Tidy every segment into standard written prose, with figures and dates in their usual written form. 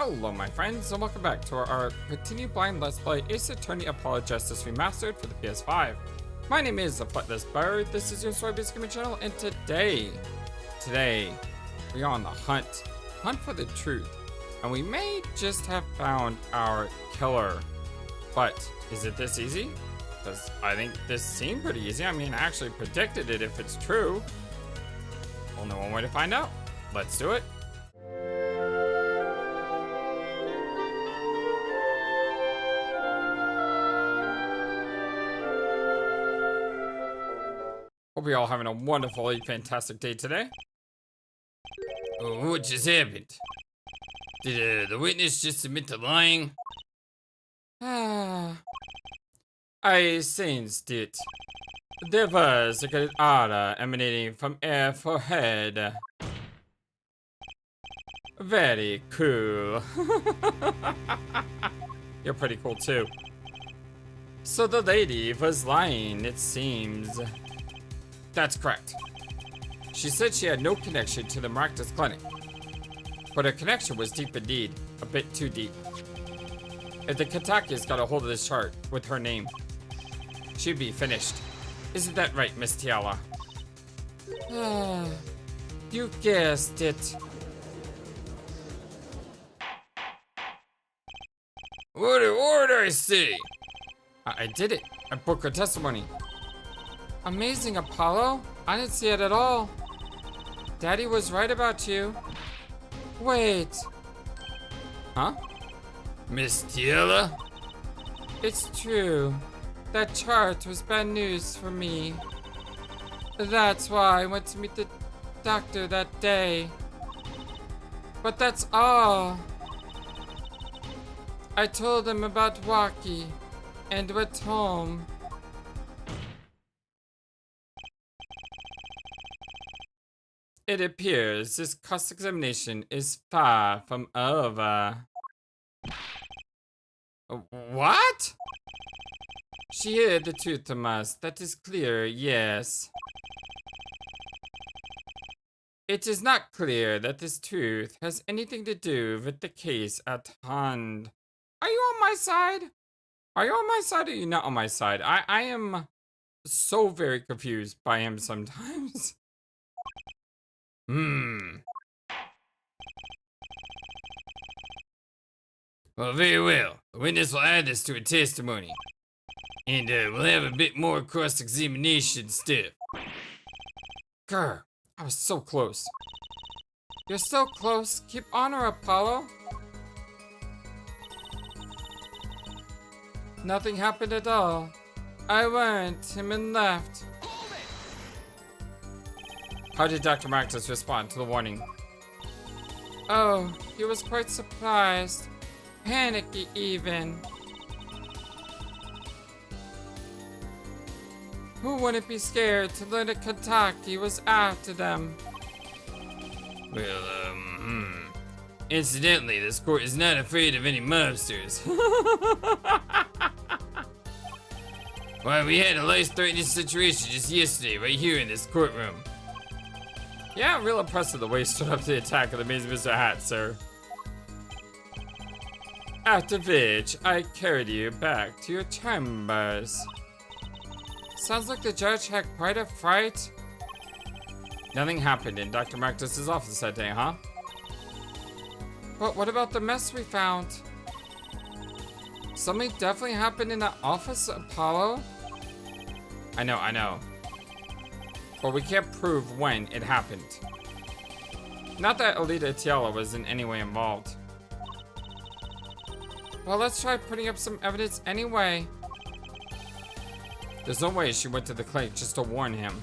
Hello my friends, and welcome back to our continued blind Let's Play Ace Attorney Apollo Justice Remastered for the PS5. My name is FlightlessBird, this is your story-based gaming channel, and today, we are on the hunt for the truth. And we may just have found our killer. But, is it this easy? Because I think this seemed pretty easy. I mean, I actually predicted it if it's true. Only one way to find out. Let's do it. Hope you're all having a wonderfully fantastic day today. Oh, what just happened? Did the witness just admit to lying? I sensed it. There was a good aura emanating from air forehead. Very cool. You're pretty cool too. So the lady was lying, it seems. That's correct. She said she had no connection to the miraculous clinic. But her connection was deep indeed, a bit too deep. If the Katakis got a hold of this chart with her name, she'd be finished. Isn't that right, Miss Tiala? You guessed it. What did I say? I did it. I booked her testimony. Amazing, Apollo. I didn't see it at all. Daddy was right about you. Wait. Huh? Miss Tiala? It's true. That chart was bad news for me. That's why I went to meet the doctor that day. But that's all. I told him about Waki and went home. It appears this cross-examination is far from over. What? She hid the truth from us. That is clear, yes. It is not clear that this truth has anything to do with the case at hand. Are you on my side? Are you on my side or are you not on my side? I am so very confused by him sometimes. Well, very well. The witness will add this to her testimony. And we'll have a bit more cross-examination stuff. Grr, I was so close. You're so close. Keep on her, Apollo. Nothing happened at all. I went him and left. How did Dr. Marcus respond to the warning? Oh, he was quite surprised. Panicky even. Who wouldn't be scared to learn that Kentucky was after them? Well, incidentally, this court is not afraid of any mobsters. Why, we had a life-threatening situation just yesterday right here in this courtroom. Yeah, real impressive the way he stood up to the attack of the amazing Mr. Hat, sir. After which, I carried you back to your chambers. Sounds like the judge had quite a fright. Nothing happened in Dr. Marcus's office that day, huh? But what about the mess we found? Something definitely happened in that office, Apollo? I know. But we can't prove when it happened. Not that Alita Tiala was in any way involved. Well, let's try putting up some evidence anyway. There's no way she went to the clinic just to warn him.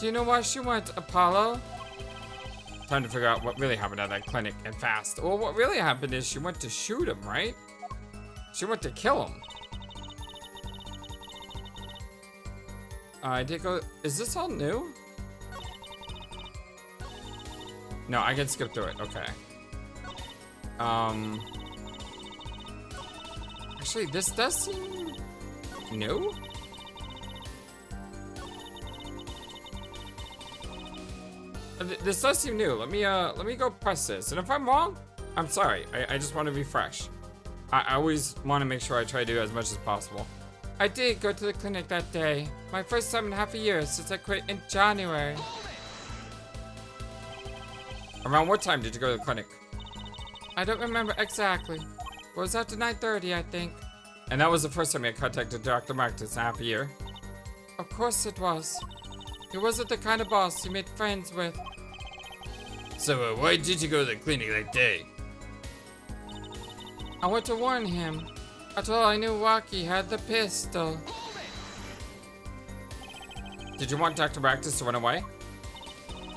Do you know why she went, Apollo? Time to figure out what really happened at that clinic, and fast. Well, what really happened is she went to shoot him, right? She went to kill him. I did go. Is this all new? No, I can skip through it. Okay. Actually, this does seem new. This does seem new. Let me go press this. And if I'm wrong, I'm sorry. I just want to refresh. I always want to make sure I try to do as much as possible. I did go to the clinic that day. My first time in half a year since I quit in January. Around what time did you go to the clinic? I don't remember exactly. It was after 9:30, I think. And that was the first time I contacted Dr. Marcus in half a year? Of course it was. He wasn't the kind of boss you made friends with. So, why did you go to the clinic that day? I went to warn him. After all, I knew Waki had the pistol. Did you want Dr. Marcus to run away?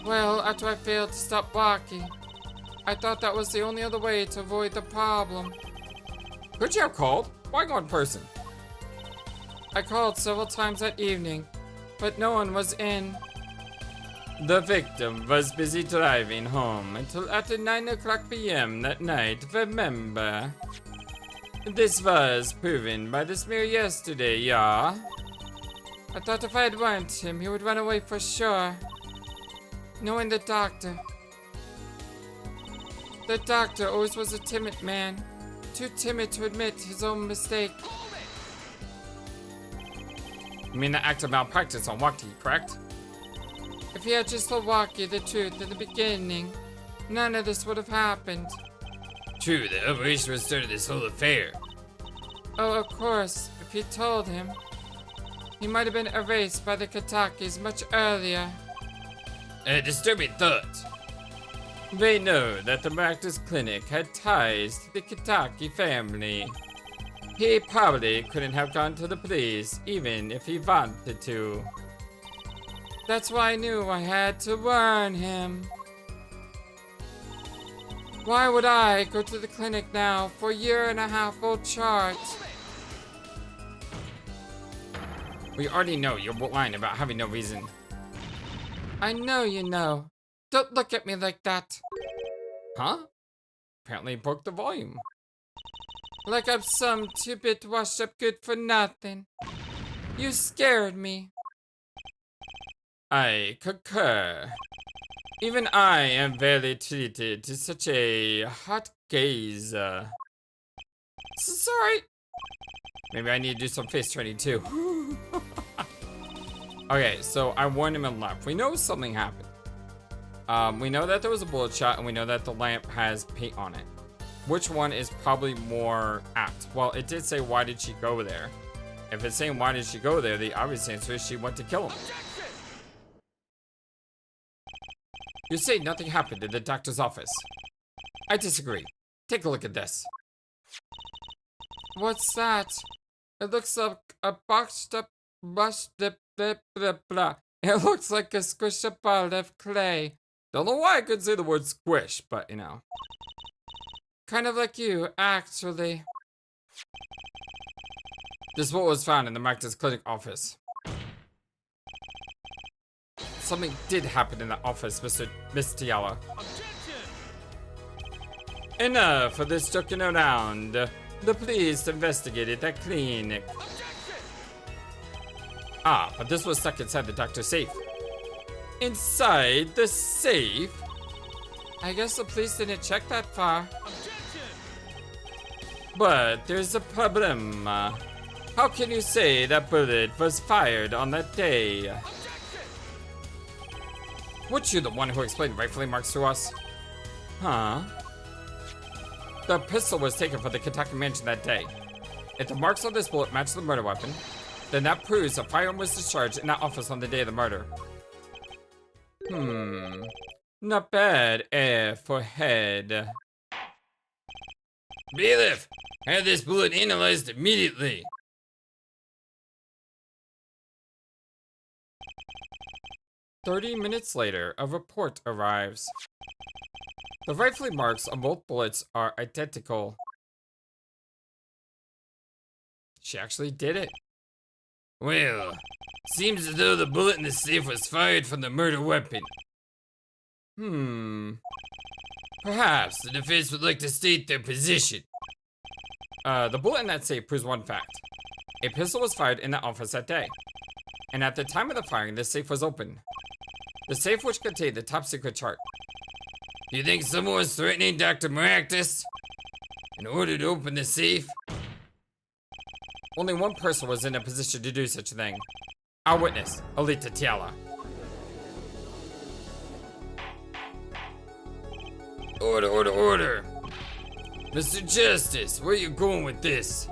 Well, after I failed to stop Waki, I thought that was the only other way to avoid the problem. Could you have called? Why go in person? I called several times that evening, but no one was in. The victim was busy driving home until after 9 o'clock p.m. that night, remember? This was proven by the smear yesterday, yeah? I thought if I had warned him, he would run away for sure. Knowing the doctor. The doctor always was a timid man. Too timid to admit his own mistake. You mean the act of malpractice on Waki, correct? If he had just told Waki the truth in the beginning, none of this would have happened. True, the operation was started this whole affair. Oh, of course, if he told him, he might have been erased by the Katakis much earlier. A disturbing thought. They know that the Marcus Clinic had ties to the Kitaki family. He probably couldn't have gone to the police even if he wanted to. That's why I knew I had to warn him. Why would I go to the clinic now for a year and a half old chart? We already know you're lying about having no reason. I know you know. Don't look at me like that. Huh? Apparently broke the volume. Like I'm some two-bit washed up good for nothing. You scared me. I concur. Even I am barely treated to such a hot gaze. Sorry. Maybe I need to do some face training too. Okay, so I warned him and left. We know something happened. We know that there was a bullet shot, and we know that the lamp has paint on it. Which one is probably more apt? Well, it did say, why did she go there? If it's saying, why did she go there, the obvious answer is she went to kill him. You say nothing happened in the doctor's office. I disagree. Take a look at this. What's that? It looks like a boxed up, brushed up, blah, blah, blah. It looks like a squished up ball of clay. Don't know why I could say the word squish, but you know. Kind of like you, actually. This is what was found in the Marcus Clinic office. Something did happen in the office, Miss Tiala. Enough of this joking around. The police investigated that clinic. Ah, but this was stuck inside the doctor's safe. Inside the safe? I guess the police didn't check that far. But there's a problem. How can you say that bullet was fired on that day? Weren't you the one who explained rifling marks to us? Huh? The pistol was taken from the Kentucky mansion that day. If the marks on this bullet match the murder weapon, then that proves a firearm was discharged in that office on the day of the murder. Not bad, for head. Bailiff, have this bullet analyzed immediately. "30 minutes later, a report arrives. The rifling marks on both bullets are identical. She actually did it. Well, seems as though the bullet in the safe was fired from the murder weapon. Perhaps The defense would like to state their position. the bullet in that safe proves one fact. A pistol was fired in the office that day. And at the time of the firing, the safe was open. The safe which contained the top secret chart. You think someone was threatening Dr. Maractus in order to open the safe? Only one person was in a position to do such a thing. Our witness, Alita Tiala. Order, order, order. Mr. Justice, where are you going with this?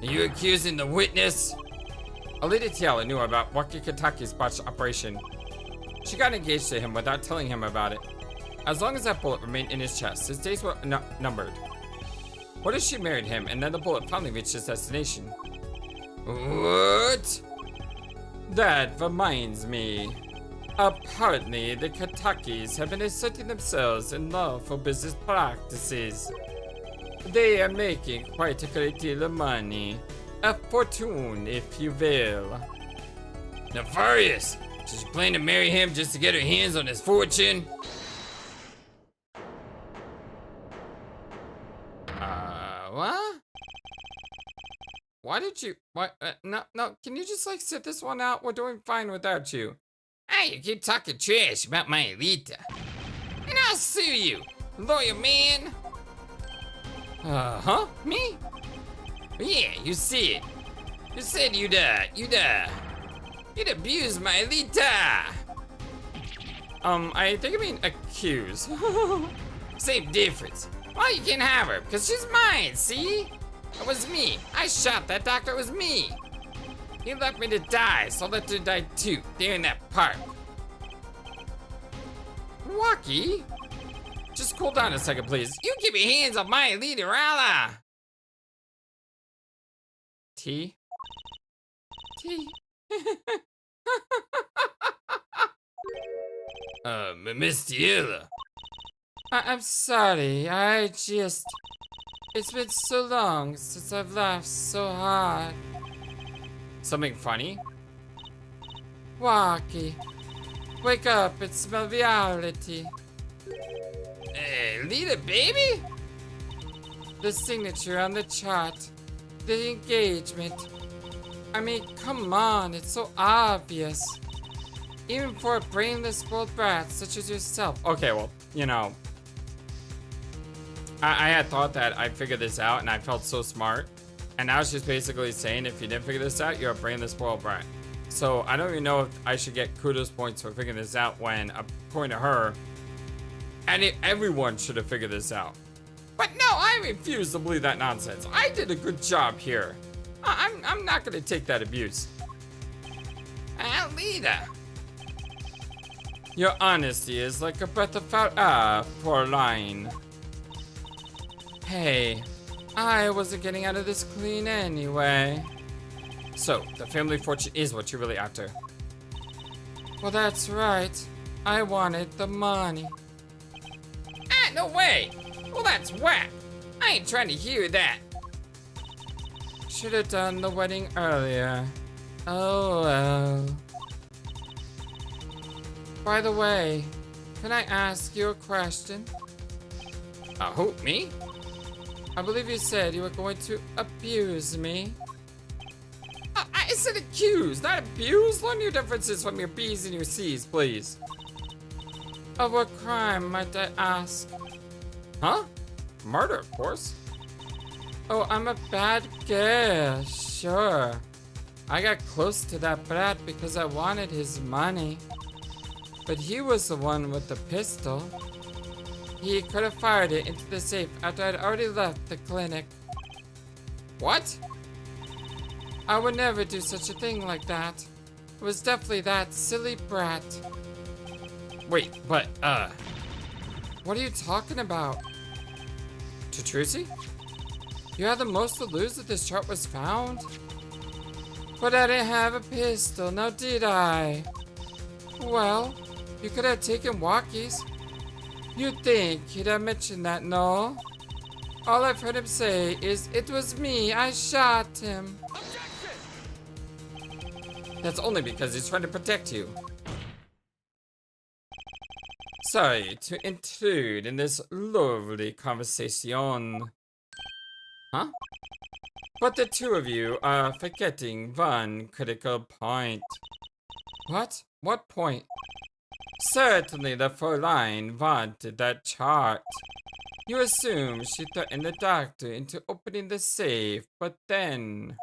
Are you accusing the witness? Alita Tiala knew about Waki Kataki's botched operation. She got engaged to him without telling him about it. As long as that bullet remained in his chest, his days were numbered. What if she married him and then the bullet finally reached its destination? What? That reminds me. Apparently, the Katakis have been asserting themselves in lawful business practices. They are making quite a great deal of money. A fortune, if you will. Nefarious! So she planned to marry him just to get her hands on his fortune? What? Why did you, no, can you just like sit this one out? We're doing fine without you. Hey, you keep talking trash about my Alita. And I'll sue you, lawyer man. Huh? Me? Yeah, you said. You said you'd abuse my Alita. I think I mean accuse. Same difference. Well, you can have her, because she's mine, see? It was me. I shot that doctor, it was me. He left me to die, so let her die too, there in that park. Waki? Just cool down a second, please. You keep your hands off my Alita, Rala. T? Miss Tiela. I'm sorry, it's been so long since I've laughed so hard. Something funny? Waki, wake up and smell reality. Alita, baby? The signature on the chart, the engagement. I mean, come on, it's so obvious. Even for a brainless spoiled brat such as yourself. Okay, well, you know, I had thought that I figured this out and I felt so smart. And now she's basically saying if you didn't figure this out, you're a brainless spoiled brat. So I don't even know if I should get kudos points for figuring this out when, according to her, everyone should have figured this out. But no, I refuse to believe that nonsense. I did a good job here. I'm not gonna take that abuse. Alita. Your honesty is like a breath of fresh air, Fräulein. Hey, I wasn't getting out of this clean anyway. So, the family fortune is what you're really after. Well, that's right. I wanted the money. Ah, no way. Well, that's whack. I ain't trying to hear that. Should have done the wedding earlier. Oh well. By the way, can I ask you a question? Who, me? I believe you said you were going to abuse me. I said accuse, not abuse. Learn your differences from your B's and your C's, please. Of what crime, might I ask? Huh? Murder, of course. Oh, I'm a bad girl, sure. I got close to that brat because I wanted his money. But he was the one with the pistol. He could have fired it into the safe after I'd already left the clinic. What? I would never do such a thing like that. It was definitely that silly brat. Wait, but, What are you talking about? Tatrusi? You had the most to lose if this chart was found? But I didn't have a pistol, now did I? Well, you could have taken walkies. You'd think he'd have mentioned that, no? All I've heard him say is, it was me, I shot him. Objection! That's only because he's trying to protect you. Sorry to intrude in this lovely conversation. Huh? But the two of you are forgetting one critical point. What? What point? Certainly the Fräulein wanted that chart. You assume she threatened the doctor into opening the safe, but then...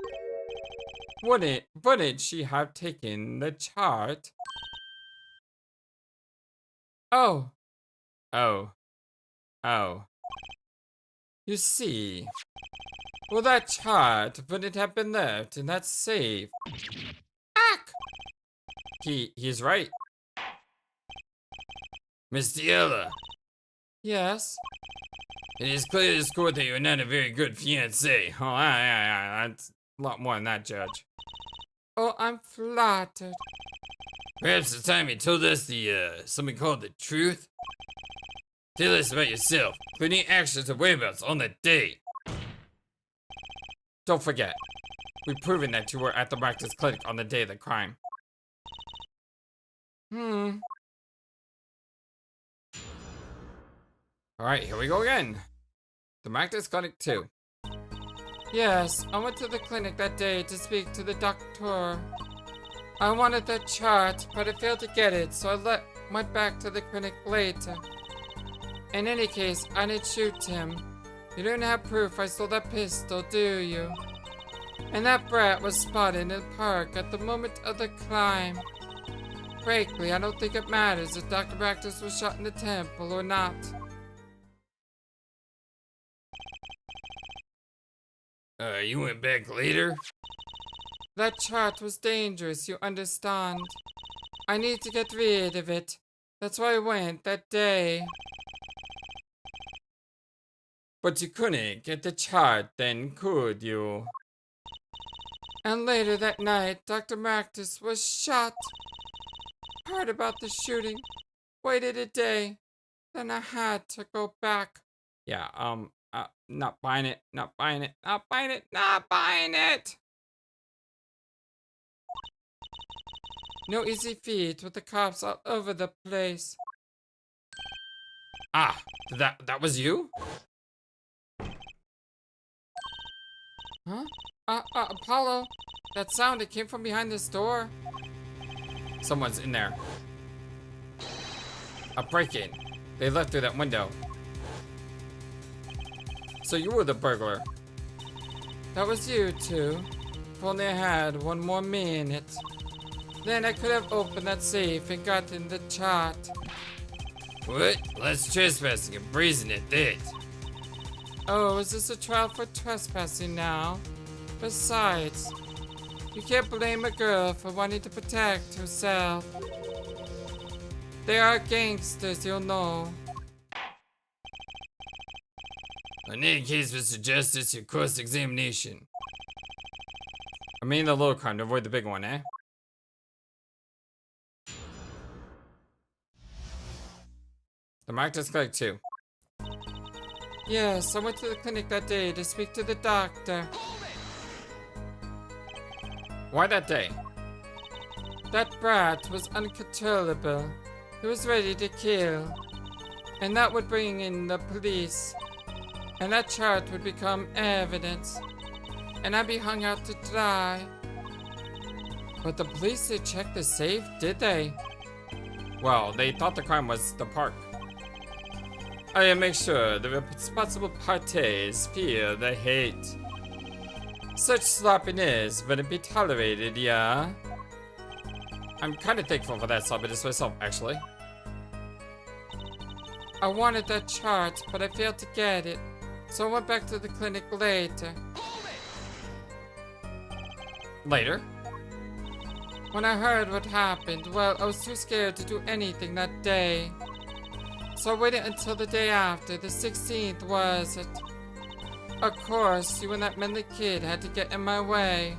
Wouldn't she have taken the chart? Oh. Oh. Oh. You see... Well, that chart wouldn't have been left in that safe. Ack! He's right. Miss Diella, Yes. it is clear to this court that you are not a very good fiancé. Oh, that's a lot more than that, Judge. Oh, I'm flattered. Perhaps the time you told us something called the truth? Tell us about yourself, including actions and whereabouts on that day. Don't forget, we've proven that you were at the Practice Clinic on the day of the crime. Alright, here we go again. The Practice Clinic 2. Yes, I went to the clinic that day to speak to the doctor. I wanted that chart, but I failed to get it, so I went back to the clinic later. In any case, I didn't shoot him. You don't have proof I stole that pistol, do you? And that brat was spotted in the park at the moment of the crime. Frankly, I don't think it matters if Dr. Practice was shot in the temple or not. You went back later? That chart was dangerous, you understand. I need to get rid of it. That's why I went that day. But you couldn't get the chart then, could you? And later that night, Dr. Practice was shot. Heard about the shooting. Waited a day. Then I had to go back. Yeah, not buying it, not buying it, not buying it, not buying it! No easy feat with the cops all over the place. Ah, that was you? Huh? Apollo? That sound, it came from behind this door. Someone's in there. A break-in. They left through that window. So you were the burglar. That was you two. If only I had one more minute. Then I could have opened that safe and gotten the chart. What? Less trespassing and brazen at that. Oh, is this a trial for trespassing now? Besides, you can't blame a girl for wanting to protect herself. They are gangsters, you'll know. In any case, Mr. Justice, your cross-examination. I mean the little crime to avoid the big one, eh? The Practice Clinic 2. Yes, I went to the clinic that day to speak to the doctor. Why that day? That brat was uncontrollable. He was ready to kill. And that would bring in the police. And that chart would become evidence. And I'd be hung out to dry. But the police, they checked the safe, did they? Well, they thought the crime was the park. I make sure the responsible parties feel the hate. Such sloppiness wouldn't be tolerated, yeah? I'm kind of thankful for that sloppiness myself, actually. I wanted that chart, but I failed to get it. So I went back to the clinic later. Later? When I heard what happened, well, I was too scared to do anything that day. So I waited until the day after, the 16th, was it? Of course, you and that manly kid had to get in my way.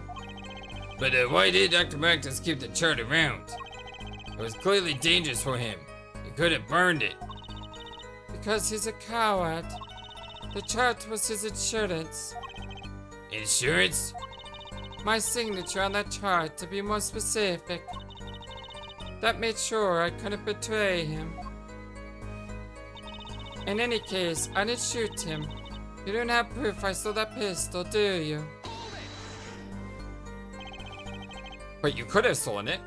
But why did Dr. Practice keep the chart around? It was clearly dangerous for him. He could have burned it. Because he's a coward. The chart was his insurance. Insurance? My signature on that chart, to be more specific. That made sure I couldn't betray him. In any case, I didn't shoot him. You don't have proof I stole that pistol, do you? But you could have stolen it.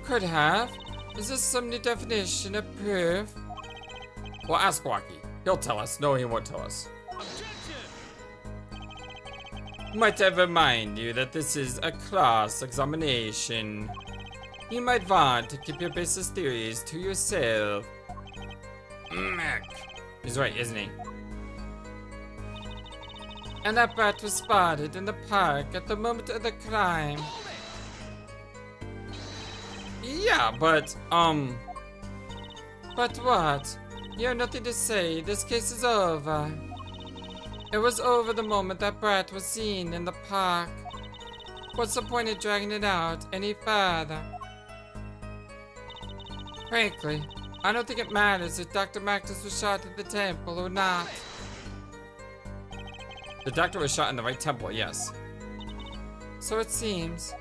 Could have. Is this some new definition of proof? Well, ask Waki. He'll tell us. No, he won't tell us. Might I remind you that this is a class examination. You might want to keep your basis theories to yourself. He's right, isn't he? And that brat was spotted in the park at the moment of the crime. Yeah, but what? You have nothing to say. This case is over. It was over the moment that brat was seen in the park. What's the point of dragging it out any further? Frankly, I don't think it matters if Dr. Magnus was shot at the temple or not. The doctor was shot in the right temple, yes. So it seems.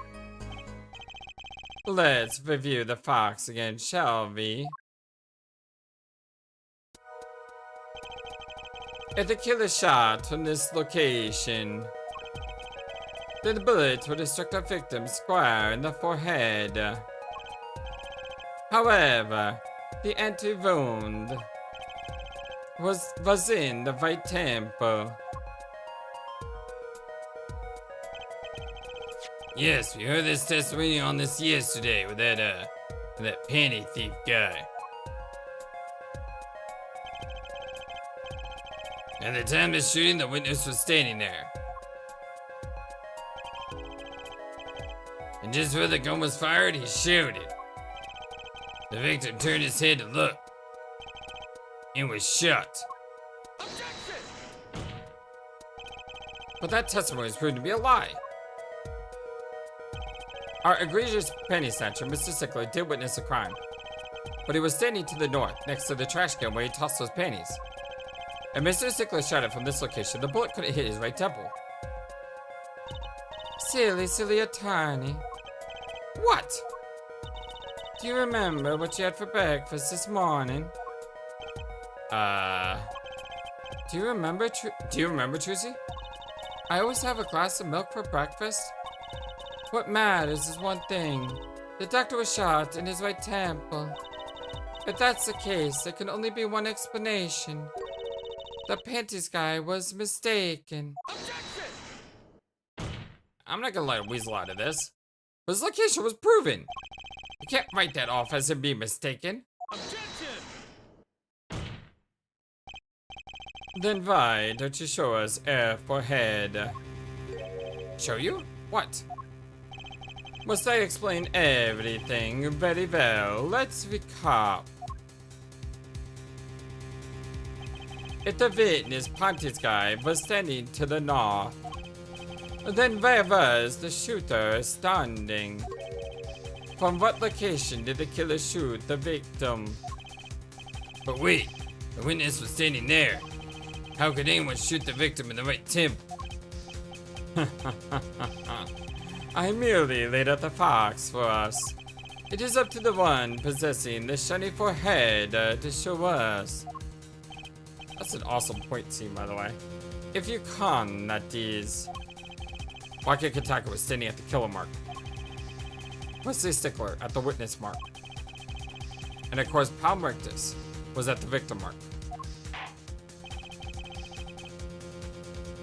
Let's review the facts again, shall we? If the killer shot from this location, then the bullet would have struck the victim square in the forehead. However, the entry wound was in the right temple. Yes, we heard this testimony on this yesterday with that panty thief guy. At the time of the shooting, the witness was standing there. And just where the gun was fired, he shouted. The victim turned his head to look and was shot. Objection! But that testimony was proven to be a lie. Our egregious penny snatcher, Mr. Sickler, did witness a crime. But he was standing to the north, next to the trash can where he tossed those panties. And Mr. Sickler shot it from this location. The bullet could have hit his right temple. Silly attorney. What? Do you remember what you had for breakfast this morning? Do you remember, Trucy? I always have a glass of milk for breakfast. What matters is one thing. The doctor was shot in his right temple. If that's the case, there can only be one explanation. The panties guy was mistaken. Objection! I'm not gonna let a weasel out of this. His location was proven. You can't write that off as him being mistaken. Objection! Then why don't you show us air for head? Show you? What? Must I explain everything? Very well. Let's recap. If the witness Pontius guy was standing to the north, then where was the shooter standing? From what location did the killer shoot the victim? But wait, the witness was standing there. How could anyone shoot the victim in the right temple? I merely laid out the facts for us. It is up to the one possessing the shiny forehead to show us. That's an awesome point scene, by the way. If you can, that is. Waki Kataka was standing at the killer mark. Wesley Stickler at the witness mark. And of course, Palm Rictus was at the victim mark.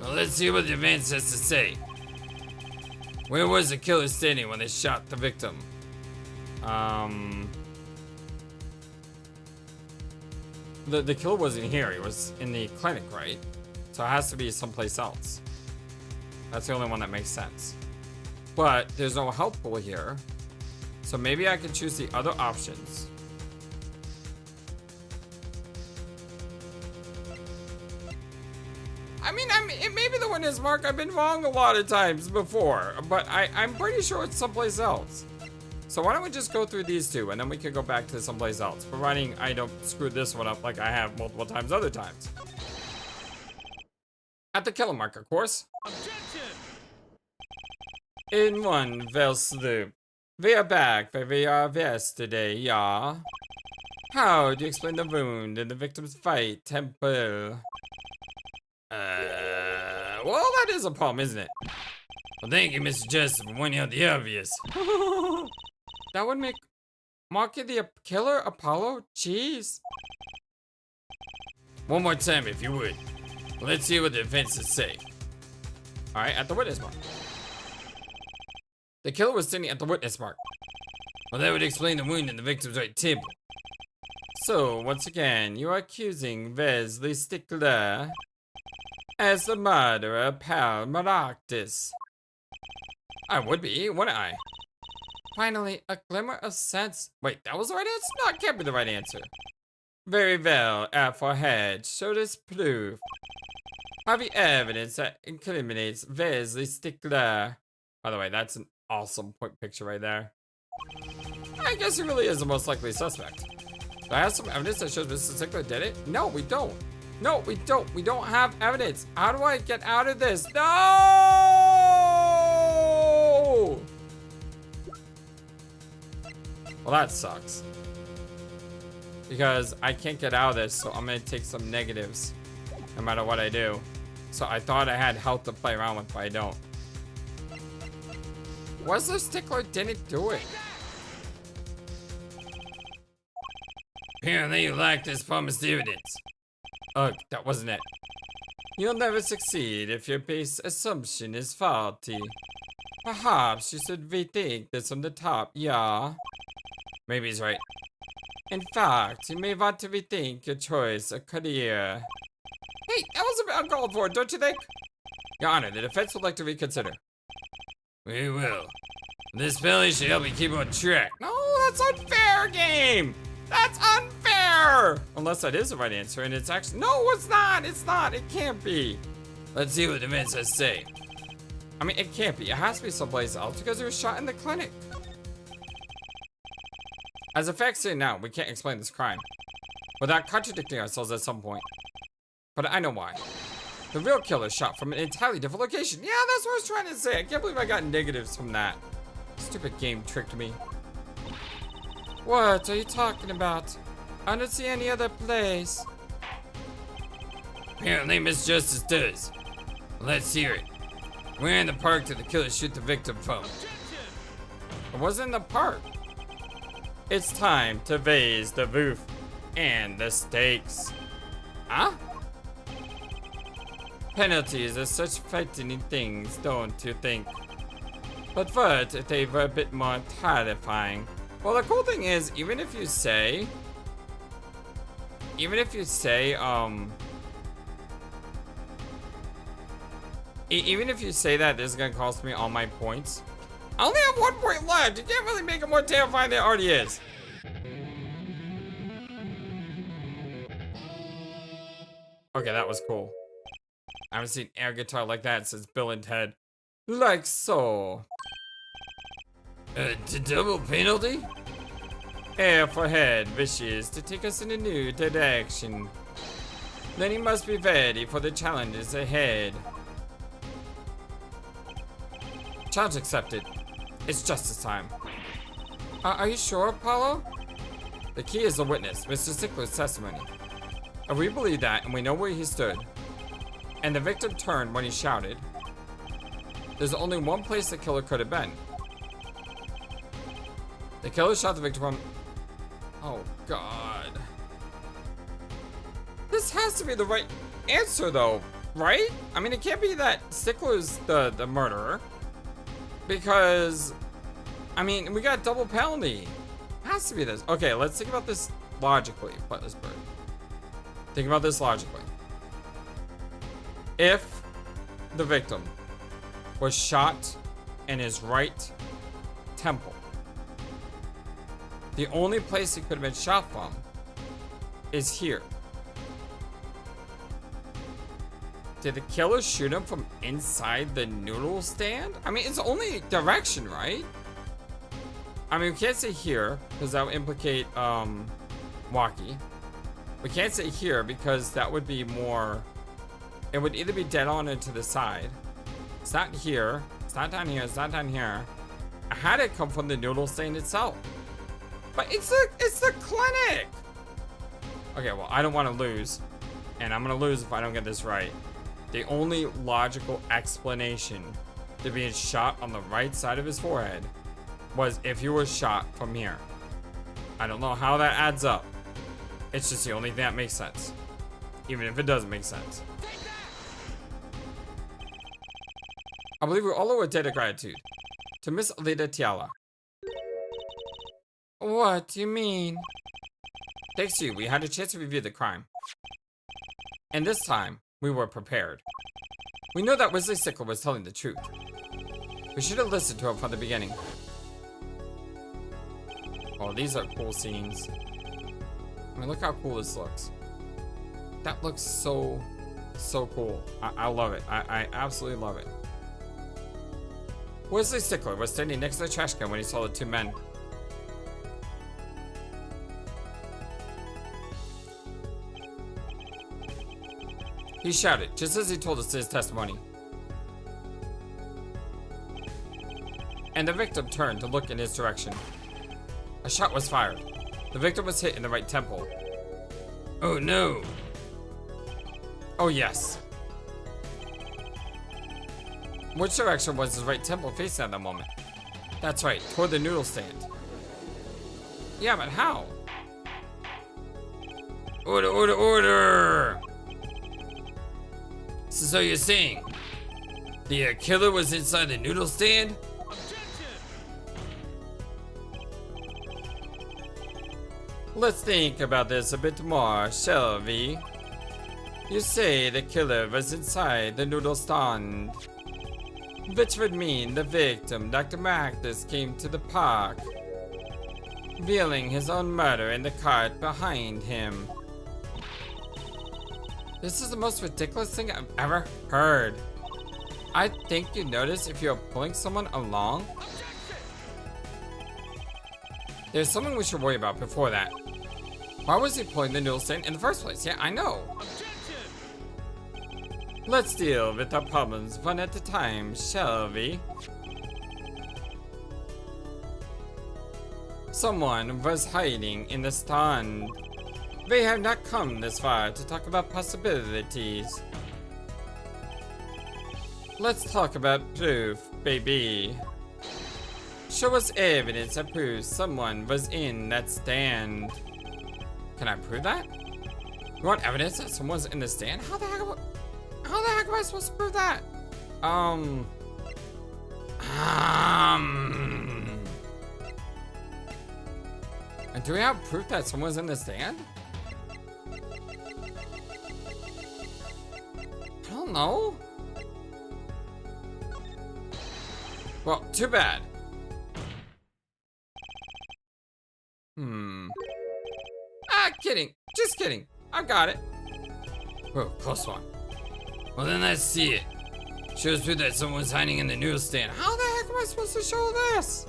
Well, let's see what the advance has to say. Where was the killer standing when they shot the victim? The killer wasn't here. He was in the clinic, right? So it has to be someplace else. That's the only one that makes sense. But there's no help pool here. So maybe I can choose the other options. I mean, it may be the witness mark. I've been wrong a lot of times before, but I'm pretty sure it's someplace else. So why don't we just go through these two, and then we can go back to someplace else, providing I don't screw this one up like I have multiple times other times. At the killer mark, of course. Objection! In one fell swoop. We are back where we are yesterday, yeah? How do you explain the wound in the victim's fight temple? Well, that is a problem, isn't it? Well, thank you, Mr. Justice, for pointing out the obvious. That would make Mocking the killer Apollo? Jeez. One more time, if you would. Let's see what the defenses say. Alright, at the witness mark. The killer was sitting at the witness mark. Well, that would explain the wound in the victim's right temple. So, once again, you are accusing Wesley Stickler as the murderer of Pal Maractus. I would be, wouldn't I? Finally, a glimmer of sense. Wait, that was the right answer? No, it can't be the right answer. Very well, forehead. Show this proof. Have you evidence that incriminates Wesley Stickler? By the way, that's an awesome point picture right there. I guess he really is the most likely suspect. Do I have some evidence that shows Mr. Stickler did it? No, we don't. No, we don't. We don't have evidence. How do I get out of this? No! Well, that sucks. Because I can't get out of this, so I'm gonna take some negatives no matter what I do. So I thought I had health to play around with, but I don't. Wesley Stickler didn't do it. Apparently you lack this promised evidence. Ugh, that wasn't it. You'll never succeed if your base assumption is faulty. Perhaps you should rethink this from the top, yeah? Maybe he's right. In fact, you may want to rethink your choice of career. Hey, that was a bit uncalled for, don't you think? Your Honor, the defense would like to reconsider. We will. This penalty should help you keep on track. No, that's unfair, game! That's unfair! Unless that is the right answer, and it's actually... No, it's not! It's not! It can't be! Let's see what the defense has to say. I mean, it can't be. It has to be someplace else because he was shot in the clinic. As the facts say now, we can't explain this crime without contradicting ourselves at some point. But I know why. The real killer shot from an entirely different location. Yeah, that's what I was trying to say. I can't believe I got negatives from that. Stupid game tricked me. What are you talking about? I don't see any other place. Apparently Miss Justice does. Let's hear it. Where in the park did the killer shoot the victim from? It wasn't in the park. It's time to raise the roof and the stakes. Huh? Penalties are such frightening things, don't you think? But what if they were a bit more terrifying? Well, the cool thing is, even if you say, even if you say that this is gonna cost me all my points, I only have 1 point left. You can't really make it more terrifying than it already is. Okay, that was cool. I haven't seen air guitar like that since Bill and Ted. Like so. The double penalty? Air forehead wishes to take us in a new direction. Then he must be ready for the challenges ahead. Challenge accepted. It's justice time. Are you sure, Apollo? The key is the witness, Mr. Stickler's testimony. If we believe that and we know where he stood, and the victim turned when he shouted, there's only one place the killer could have been. The killer shot the victim from... Oh, God. This has to be the right answer, though, right? I mean, it can't be that Stickler's the murderer. Because, I mean, we got double penalty. It has to be this. Okay, let's think about this logically, FlightlessBird. Think about this logically. If the victim was shot in his right temple, the only place he could have been shot from is here. Did the killer shoot him from inside the noodle stand? I mean, it's only direction, right? I mean, we can't say here, because that would implicate, Waki. We can't say here, because that would be more... It would either be dead on or to the side. It's not here. It's not down here. It's not down here. I had it come from the noodle stand itself. But it's the clinic! Okay, well, I don't want to lose. And I'm going to lose if I don't get this right. The only logical explanation to being shot on the right side of his forehead was if he was shot from here. I don't know how that adds up. It's just the only thing that makes sense. Even if it doesn't make sense. I believe we all owe a debt of gratitude to Miss Alida Tiala. What do you mean? Thanks to you, we had a chance to review the crime. And this time, we were prepared. We know that Wesley Sickle was telling the truth. We should have listened to him from the beginning. Oh, these are cool scenes. I mean, look how cool this looks. That looks so cool. I love it. I absolutely love it. Wesley Stickler was standing next to the trash can when he saw the two men. He shouted, just as he told us his testimony. And the victim turned to look in his direction. A shot was fired. The victim was hit in the right temple. Oh no! Oh yes. Which direction was his right temple facing at that moment? That's right, toward the noodle stand. Yeah, but how? Order, order, order! So you're saying the killer was inside the noodle stand? Let's think about this a bit more, shall we? You say the killer was inside the noodle stand, which would mean the victim, Dr. Magnus, came to the park, revealing his own murder in the cart behind him. This is the most ridiculous thing I've ever heard. I think you notice if you're pulling someone along. There's something we should worry about before that. Why was he pulling the noodle stand in the first place? Yeah, I know. Let's deal with our problems one at a time, shall we? Someone was hiding in the stand. We have not come this far to talk about possibilities. Let's talk about proof, baby. Show us evidence that proves someone was in that stand. Can I prove that? You want evidence that someone's in the stand? How the heck am I supposed to prove that? And do we have proof that someone's in the stand? I don't know. Well, too bad. Kidding. Just kidding. I got it. Oh, close one. Well, then let's see it. Shows proof that someone's hiding in the noodle stand. How the heck am I supposed to show this?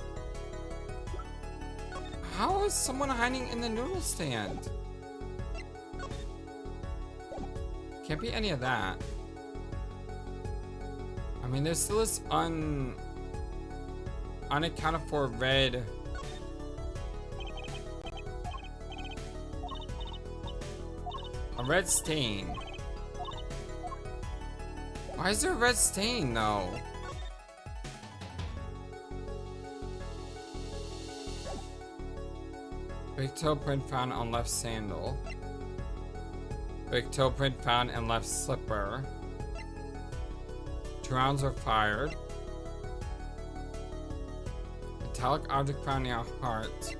How is someone hiding in the noodle stand? Can't be any of that. I mean, there's still this unaccounted for red. A red stain. Why is there a red stain though? Big toe print found on left sandal. Big toe print found in left slipper. 2 rounds were fired. Metallic object found near heart.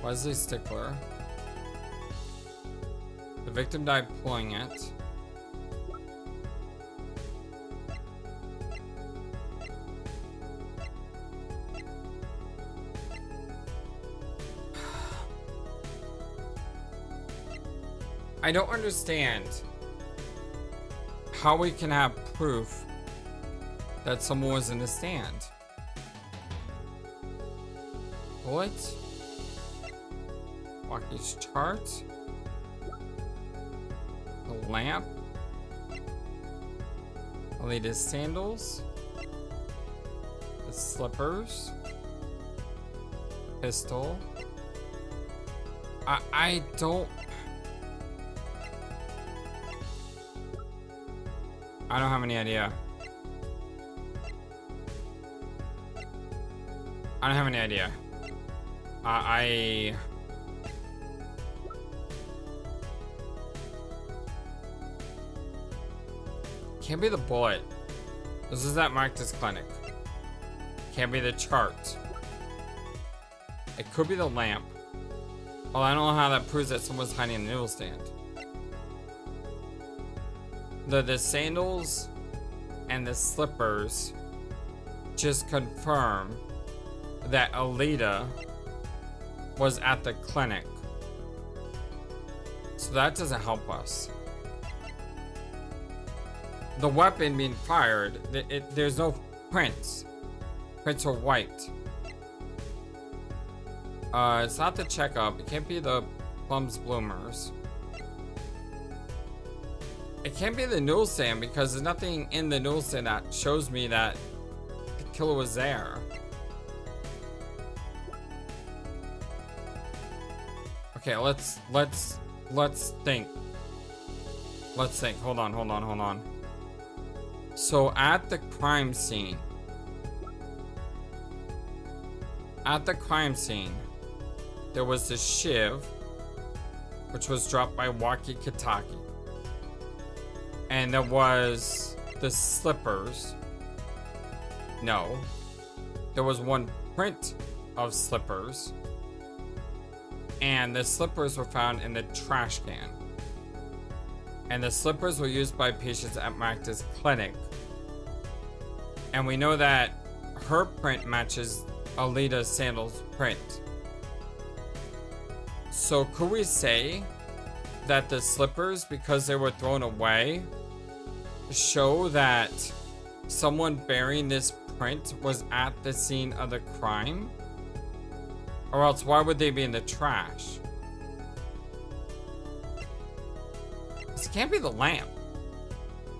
Wesley Stickler. The victim died pulling it. I don't understand how we can have proof that someone was in the stand. What? Walkie's chart. The lamp. Alita's sandals. The slippers. Pistol. I don't have any idea. I don't have any idea. I can't be the bullet. This is at Marcus Clinic. Can't be the chart. It could be the lamp. Well, I don't know how that proves that someone's hiding in the noodle stand. The sandals and the slippers just confirm that Alita was at the clinic. So that doesn't help us. The weapon being fired, there's no prints. Prints are wiped. It's not the checkup. It can't be the Plums Bloomers. It can't be the noodle stand because there's nothing in the noodle stand that shows me that the killer was there. Okay, let's think. Let's think. Hold on. So at the crime scene, there was the shiv, which was dropped by Waki Kitaki. And there was the slippers. No. There was one print of slippers. And the slippers were found in the trash can. And the slippers were used by patients at Macta's clinic. And we know that her print matches Alita's sandals print. So could we say that the slippers, because they were thrown away, show that someone bearing this print was at the scene of the crime? Or else why would they be in the trash? This can't be the lamp.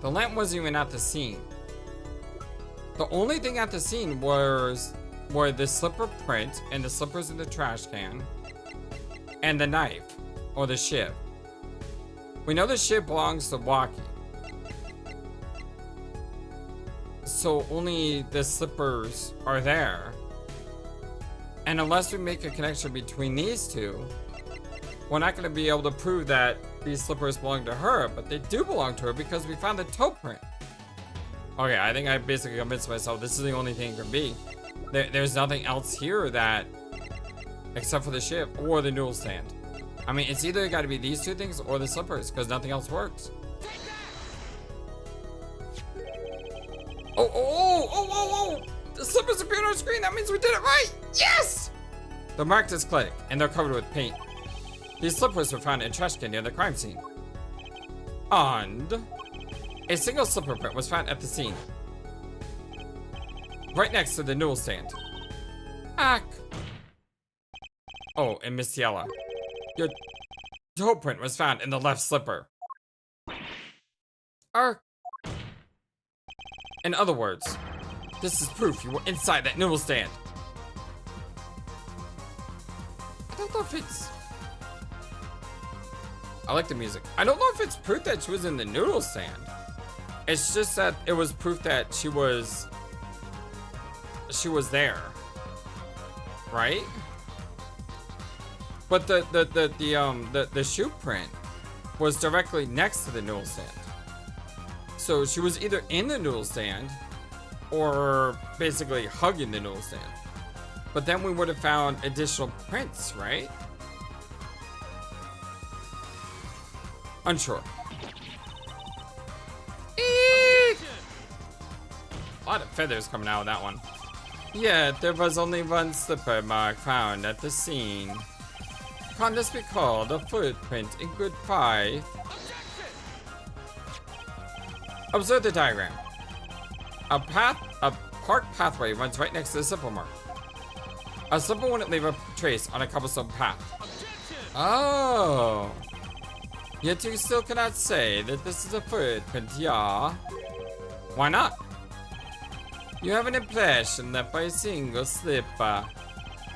The lamp wasn't even at the scene. The only thing at the scene were the slipper print and the slippers in the trash can and the knife or the shiv. We know the shiv belongs to Waki. So only the slippers are there. And unless we make a connection between these two, we're not going to be able to prove that these slippers belong to her, but they do belong to her because we found the toe print. Okay, I think I basically convinced myself this is the only thing it can be. There's nothing else here that, except for the shiv or the noodle stand. I mean, it's either got to be these two things or the slippers because nothing else works. Oh! The slippers appeared on screen. That means we did it right. Yes! They're marked as clinic and they're covered with paint. These slippers were found in a trash can near the crime scene. And a single slipper print was found at the scene, right next to the noodle stand. Ack. Oh, and Miss Yella, your toe print was found in the left slipper. Ark. In other words, this is proof you were inside that noodle stand. I don't know if it's... I like the music. I don't know if it's proof that she was in the noodle stand. It's just that it was proof that she was there. Right? But the shoe print was directly next to the noodle stand. So she was either in the noodle stand or basically hugging the noodle stand. But then we would have found additional prints, right? Unsure. Eek! A lot of feathers coming out of that one. Yet there was only one slipper mark found at the scene. Can this be called a footprint in good faith? Observe the diagram. A park pathway runs right next to the slipper mark. A slipper wouldn't leave a trace on a cobblestone path. Oh. Yet you still cannot say that this is a footprint, yeah? Why not? You have an impression that by a single slipper.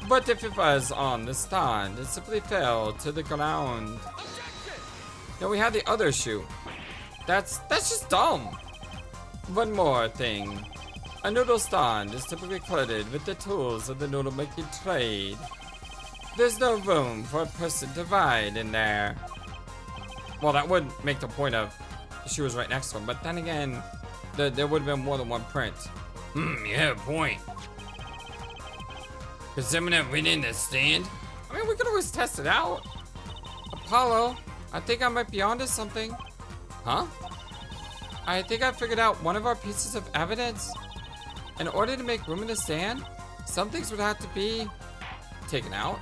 But if it was on the stand, it simply fell to the ground. Then we had the other shoe. That's just dumb. One more thing. A noodle stand is typically cluttered with the tools of the noodle making trade. There's no room for a person to ride in there. Well, that would make the point of she was right next to him, but then again, there would have been more than one print. You have a point. Could someone have ridden in the stand? I mean, we could always test it out. Apollo, I think I might be onto something. Huh? I think I figured out one of our pieces of evidence. In order to make room in the stand, some things would have to be taken out.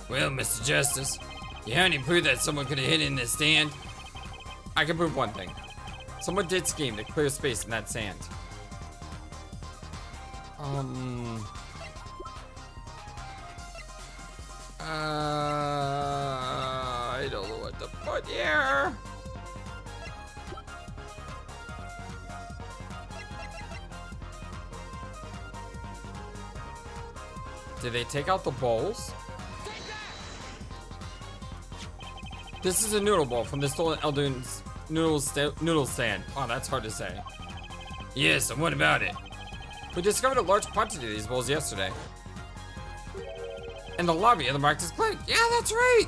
Well, Mr. Justice, you have any proof that someone could have hidden in the stand? I can prove one thing. Someone did scheme to clear space in that sand. I don't know what to put here. Did they take out the bowls? This is a noodle bowl from the stolen Eldon's noodle stand. Oh, that's hard to say. Yes, and what about it? We discovered a large quantity of these bowls yesterday. In the lobby of the Marcus Clinic. Yeah, that's right!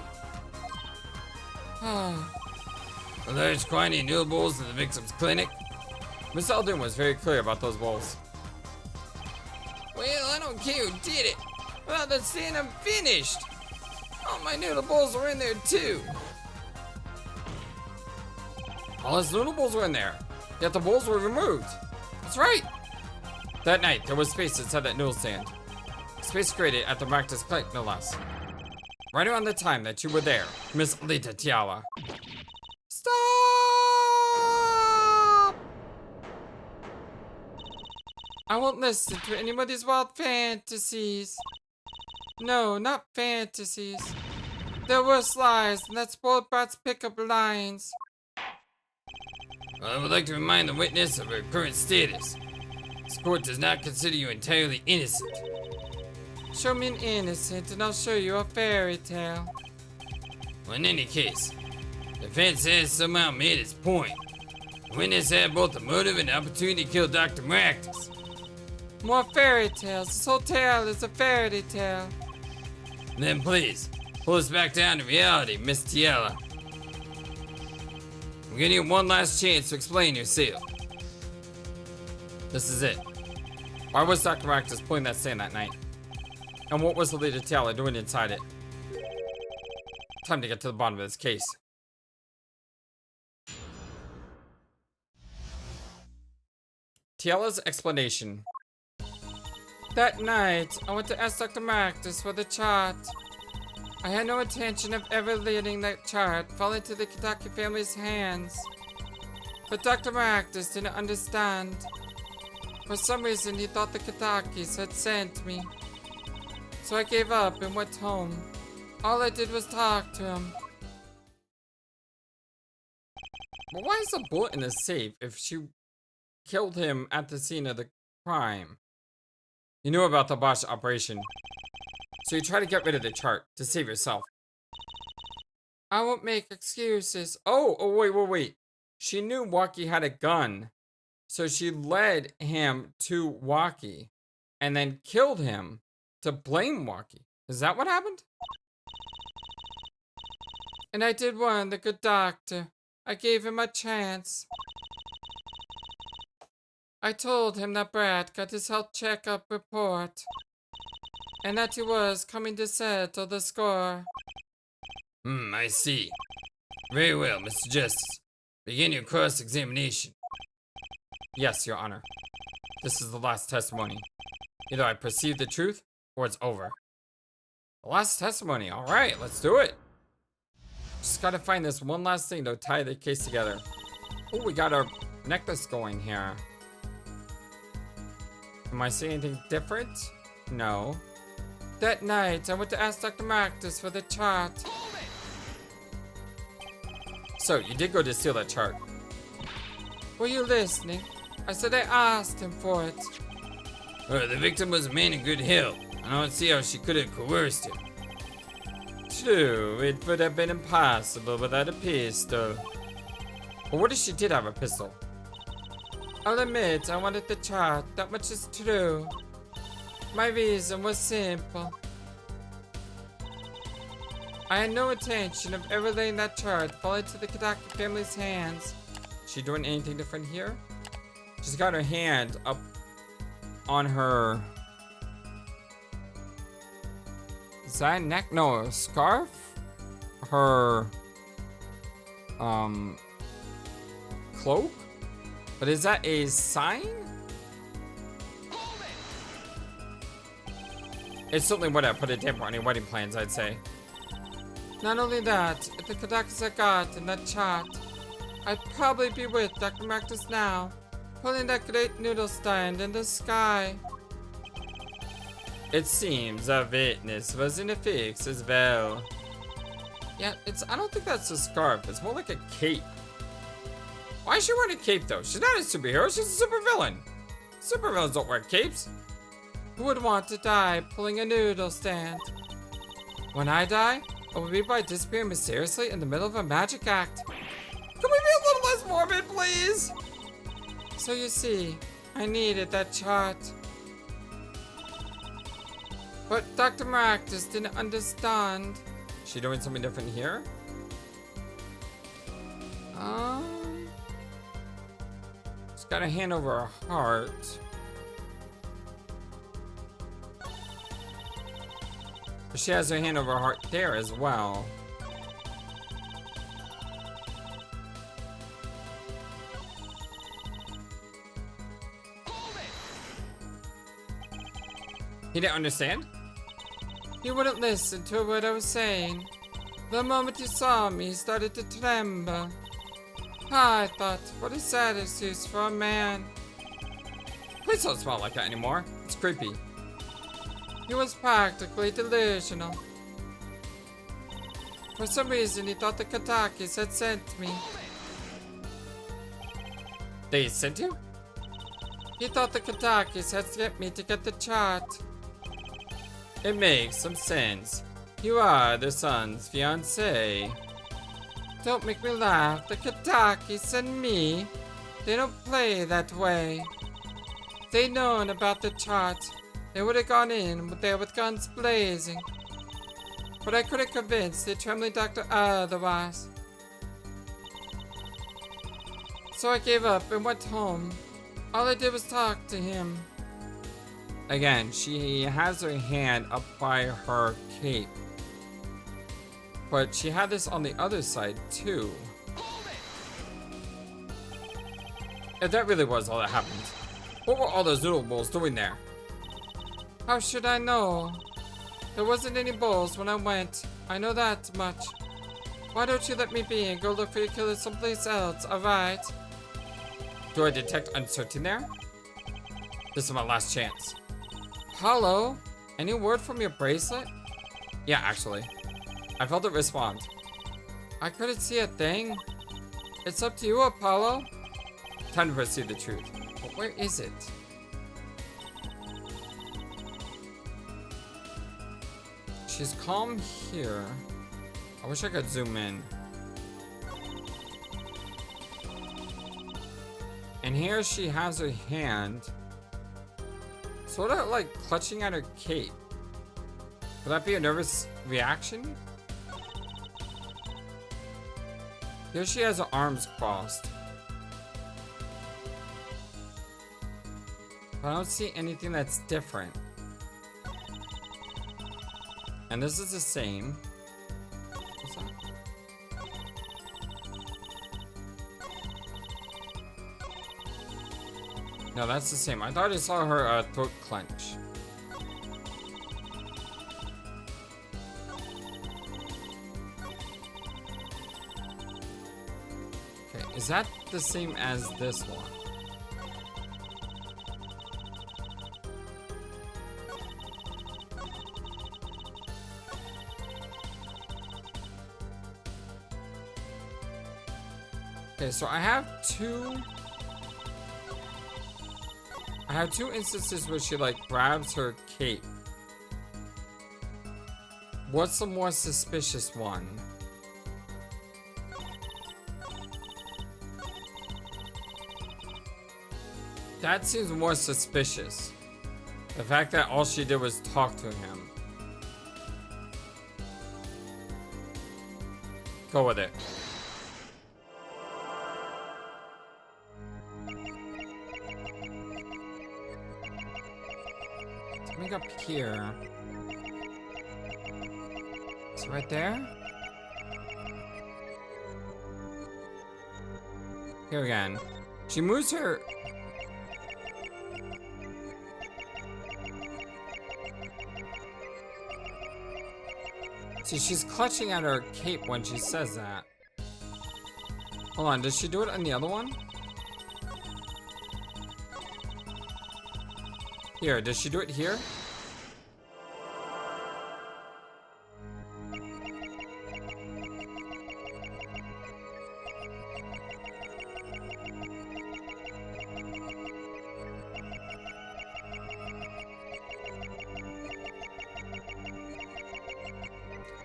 A large quantity of noodle bowls in the victim's clinic? Miss Eldon was very clear about those bowls. Well, I don't care who did it. Without the stand, I'm finished. All my noodle bowls were in there too. All his noodle bowls were in there, yet the bowls were removed. That's right. That night, there was space inside that noodle stand. Space created at the Marcus Clinic, no less. Right around the time that you were there, Miss Lita Tiala. Stop! I won't listen to anybody's wild fantasies. No, not fantasies. There were lies, and that's spoiled brat's pickup lines. I would like to remind the witness of her current status. This court does not consider you entirely innocent. Show me an innocent, and I'll show you a fairy tale. Well, in any case, the defense has somehow made its point. The witness had both the motive and the opportunity to kill Dr. Maractus. More fairy tales. This whole tale is a fairy tale. Then please, pull us back down to reality, Miss Tiala. I'm giving you one last chance to explain yourself. This is it. Why was Dr. Maractus pulling that stand that night? And what was the Lita Tiala doing inside it? Time to get to the bottom of this case. Tiala's explanation. That night, I went to ask Dr. Maractus for the chart. I had no intention of ever letting that chart fall into the Kitaki family's hands. But Dr. Maractus didn't understand. For some reason, he thought the Kitakis had sent me. So I gave up and went home. All I did was talk to him. But why is the bullet in the safe if she killed him at the scene of the crime? You knew about the Bosch operation, so you try to get rid of the chart to save yourself. I won't make excuses. Oh, wait. She knew Waki had a gun, so she led him to Waki and then killed him to blame Waki. Is that what happened? And I did warn the good doctor. I gave him a chance. I told him that Brad got his health checkup report, and that he was coming to settle the score. I see. Very well, Mr. Justice. Begin your cross-examination. Yes, Your Honor. This is the last testimony. Either I perceive the truth, or it's over. The last testimony. Alright, let's do it. Just gotta find this one last thing to tie the case together. Oh, we got our necklace going here. Am I seeing anything different? No. That night, I went to ask Dr. Maractus for the chart. So, you did go to steal that chart. Were you listening? I said I asked him for it. The victim was a man in good health. I don't see how she could have coerced him. True, it would have been impossible without a pistol. But what if she did have a pistol? I'll admit I wanted the chart, that much is true. My reason was simple. I had no intention of ever letting that chart fall into the Kadaki family's hands. Is she doing anything different here? She's got her hand up on her... Is that a neck? No, a scarf? Her... cloak? But is that a sign? It certainly would have put a damper on your wedding plans, I'd say. Not only that, if the Kadakas had got in that chart, I'd probably be with Dr. Marcus now, pulling that great noodle stand in the sky. It seems our witness was in a fix as well. Yeah, I don't think that's a scarf, it's more like a cape. Why is she wearing a cape though? She's not a superhero, she's a supervillain. Supervillains don't wear capes. Who would want to die pulling a noodle stand? When I die, it will be by disappearing mysteriously in the middle of a magic act. Can we be a little less morbid, please? So you see, I needed that chart. But Dr. Maractus didn't understand. Is she doing something different here? She's got a hand over her heart. She has her hand over her heart there as well. He didn't understand? He wouldn't listen to what I was saying. The moment he saw me, he started to tremble. I thought, what a sad excuse for a man. Please don't smell like that anymore. It's creepy. He was practically delusional. For some reason, he thought the Katakis had sent me. They sent you? He thought the Katakis had sent me to get the chart. It makes some sense. You are their son's fiancé. Don't make me laugh. The Katakis and me, they don't play that way. If they'd known about the chart, they would have gone in there with guns blazing. But I couldn't convince the trembling doctor otherwise. So I gave up and went home. All I did was talk to him. Again, she has her hand up by her cape. But she had this on the other side too. If that really was all that happened, what were all those noodle bowls doing there? How should I know? There wasn't any bowls when I went. I know that much. Why don't you let me be and go look for your killer someplace else, alright? Do I detect uncertainty there? This is my last chance. Hello? Any word from your bracelet? Yeah, actually. I felt it respond. I couldn't see a thing. It's up to you, Apollo. Time to pursue the truth. But where is it? She's calm here. I wish I could zoom in. And here she has her hand sort of like clutching at her cape. Would that be a nervous reaction? Here she has her arms crossed. But I don't see anything that's different. And this is the same. What's that? No, that's the same. I thought I saw her throat clench. Okay, is that the same as this one? Okay, so I have two instances where she like grabs her cape. What's the more suspicious one? That seems more suspicious. The fact that all she did was talk to him. go with it. Something up here. Is it right there? Here again. She moves her. See, she's clutching at her cape when she says that. Hold on, does she do it on the other one? Here, does she do it here?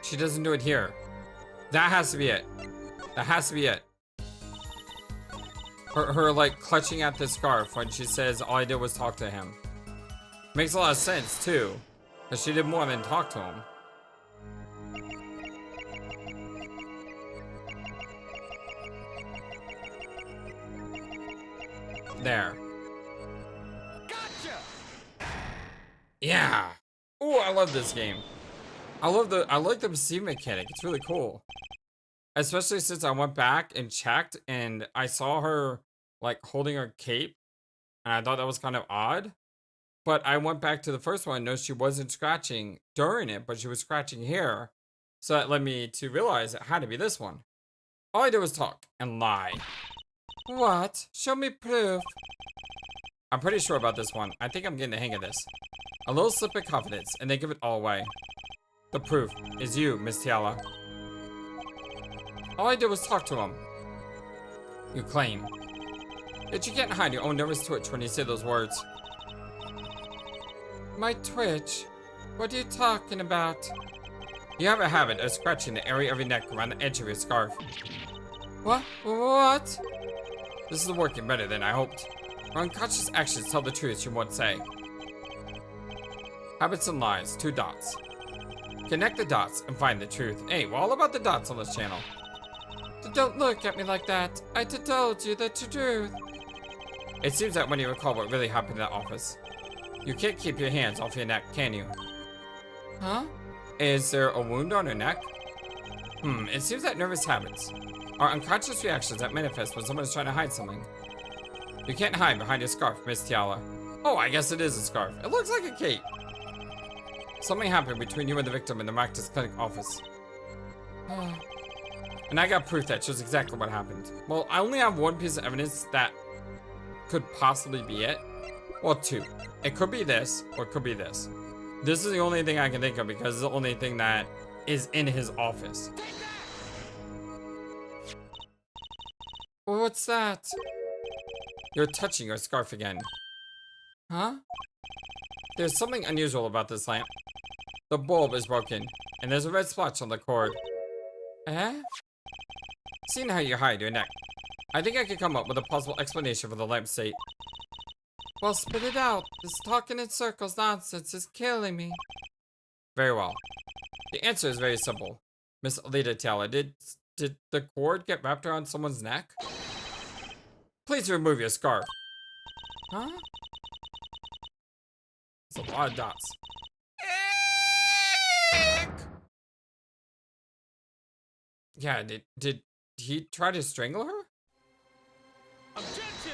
She doesn't do it here. That has to be it. That has to be it. Her like clutching at the scarf when she says all I did was talk to him. Makes a lot of sense too. Because she did more than talk to him. There. Gotcha! Yeah! Ooh, I love this game. I like the perceive mechanic. It's really cool. Especially since I went back and checked and I saw her like holding her cape. And I thought that was kind of odd. But I went back to the first one and noticed she wasn't scratching during it, but she was scratching here. So that led me to realize it had to be this one. All I did was talk and lie. What? Show me proof. I'm pretty sure about this one. I think I'm getting the hang of this. A little slip of confidence and they give it all away. The proof is you, Miss Tiala. All I did was talk to him. You claim. Yet you can't hide your own nervous twitch when you say those words. My twitch? What are you talking about? You have a habit of scratching the area of your neck around the edge of your scarf. What? What? This is working better than I hoped. Our unconscious actions tell the truth you won't say. Habits and lies, 2 dots. Connect the dots and find the truth. Hey, we're all about the dots on this channel. Don't look at me like that. I told you the truth. It seems that when you recall what really happened in that office, you can't keep your hands off your neck, can you? Huh? Is there a wound on her neck? It seems that nervous habits are unconscious reactions that manifest when someone is trying to hide something. You can't hide behind your scarf, Miss Tiala. Oh, I guess it is a scarf. It looks like a cape. Something happened between you and the victim in the Mactus Clinic office. And I got proof that shows exactly what happened. Well, I only have one piece of evidence that could possibly be it. Well, 2. It could be this, or it could be this. This is the only thing I can think of because it's the only thing that is in his office. What's that? You're touching your scarf again. Huh? There's something unusual about this lamp. The bulb is broken, and there's a red splotch on the cord. Eh? Seeing how you hide your neck, I think I could come up with a possible explanation for the lamp state. Well, spit it out. This talking in circles nonsense is killing me. Very well. The answer is very simple. Miss Alita Tiala, did the cord get wrapped around someone's neck? Please remove your scarf. Huh? It's a lot of dots. Yeah, did he try to strangle her? Objection!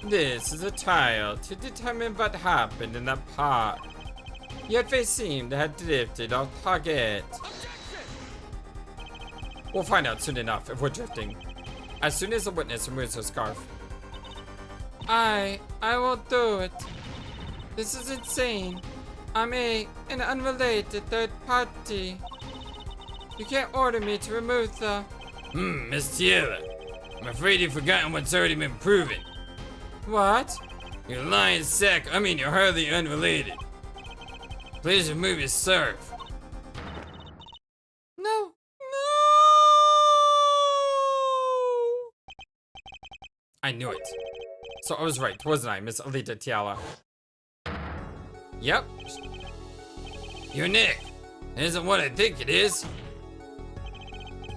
This is a trial to determine what happened in the park. Yet they seem to have drifted off target. We'll find out soon enough if we're drifting. As soon as the witness removes her scarf. I will do it. This is insane. I'm an unrelated third party. You can't order me to remove the... Miss Tiala. I'm afraid you've forgotten what's already been proven. What? You're lying sack. You're hardly unrelated. Please remove your scarf. No. I knew it. So I was right, wasn't I, Miss Alita Tiala? Yep. Your neck. It isn't what I think it is.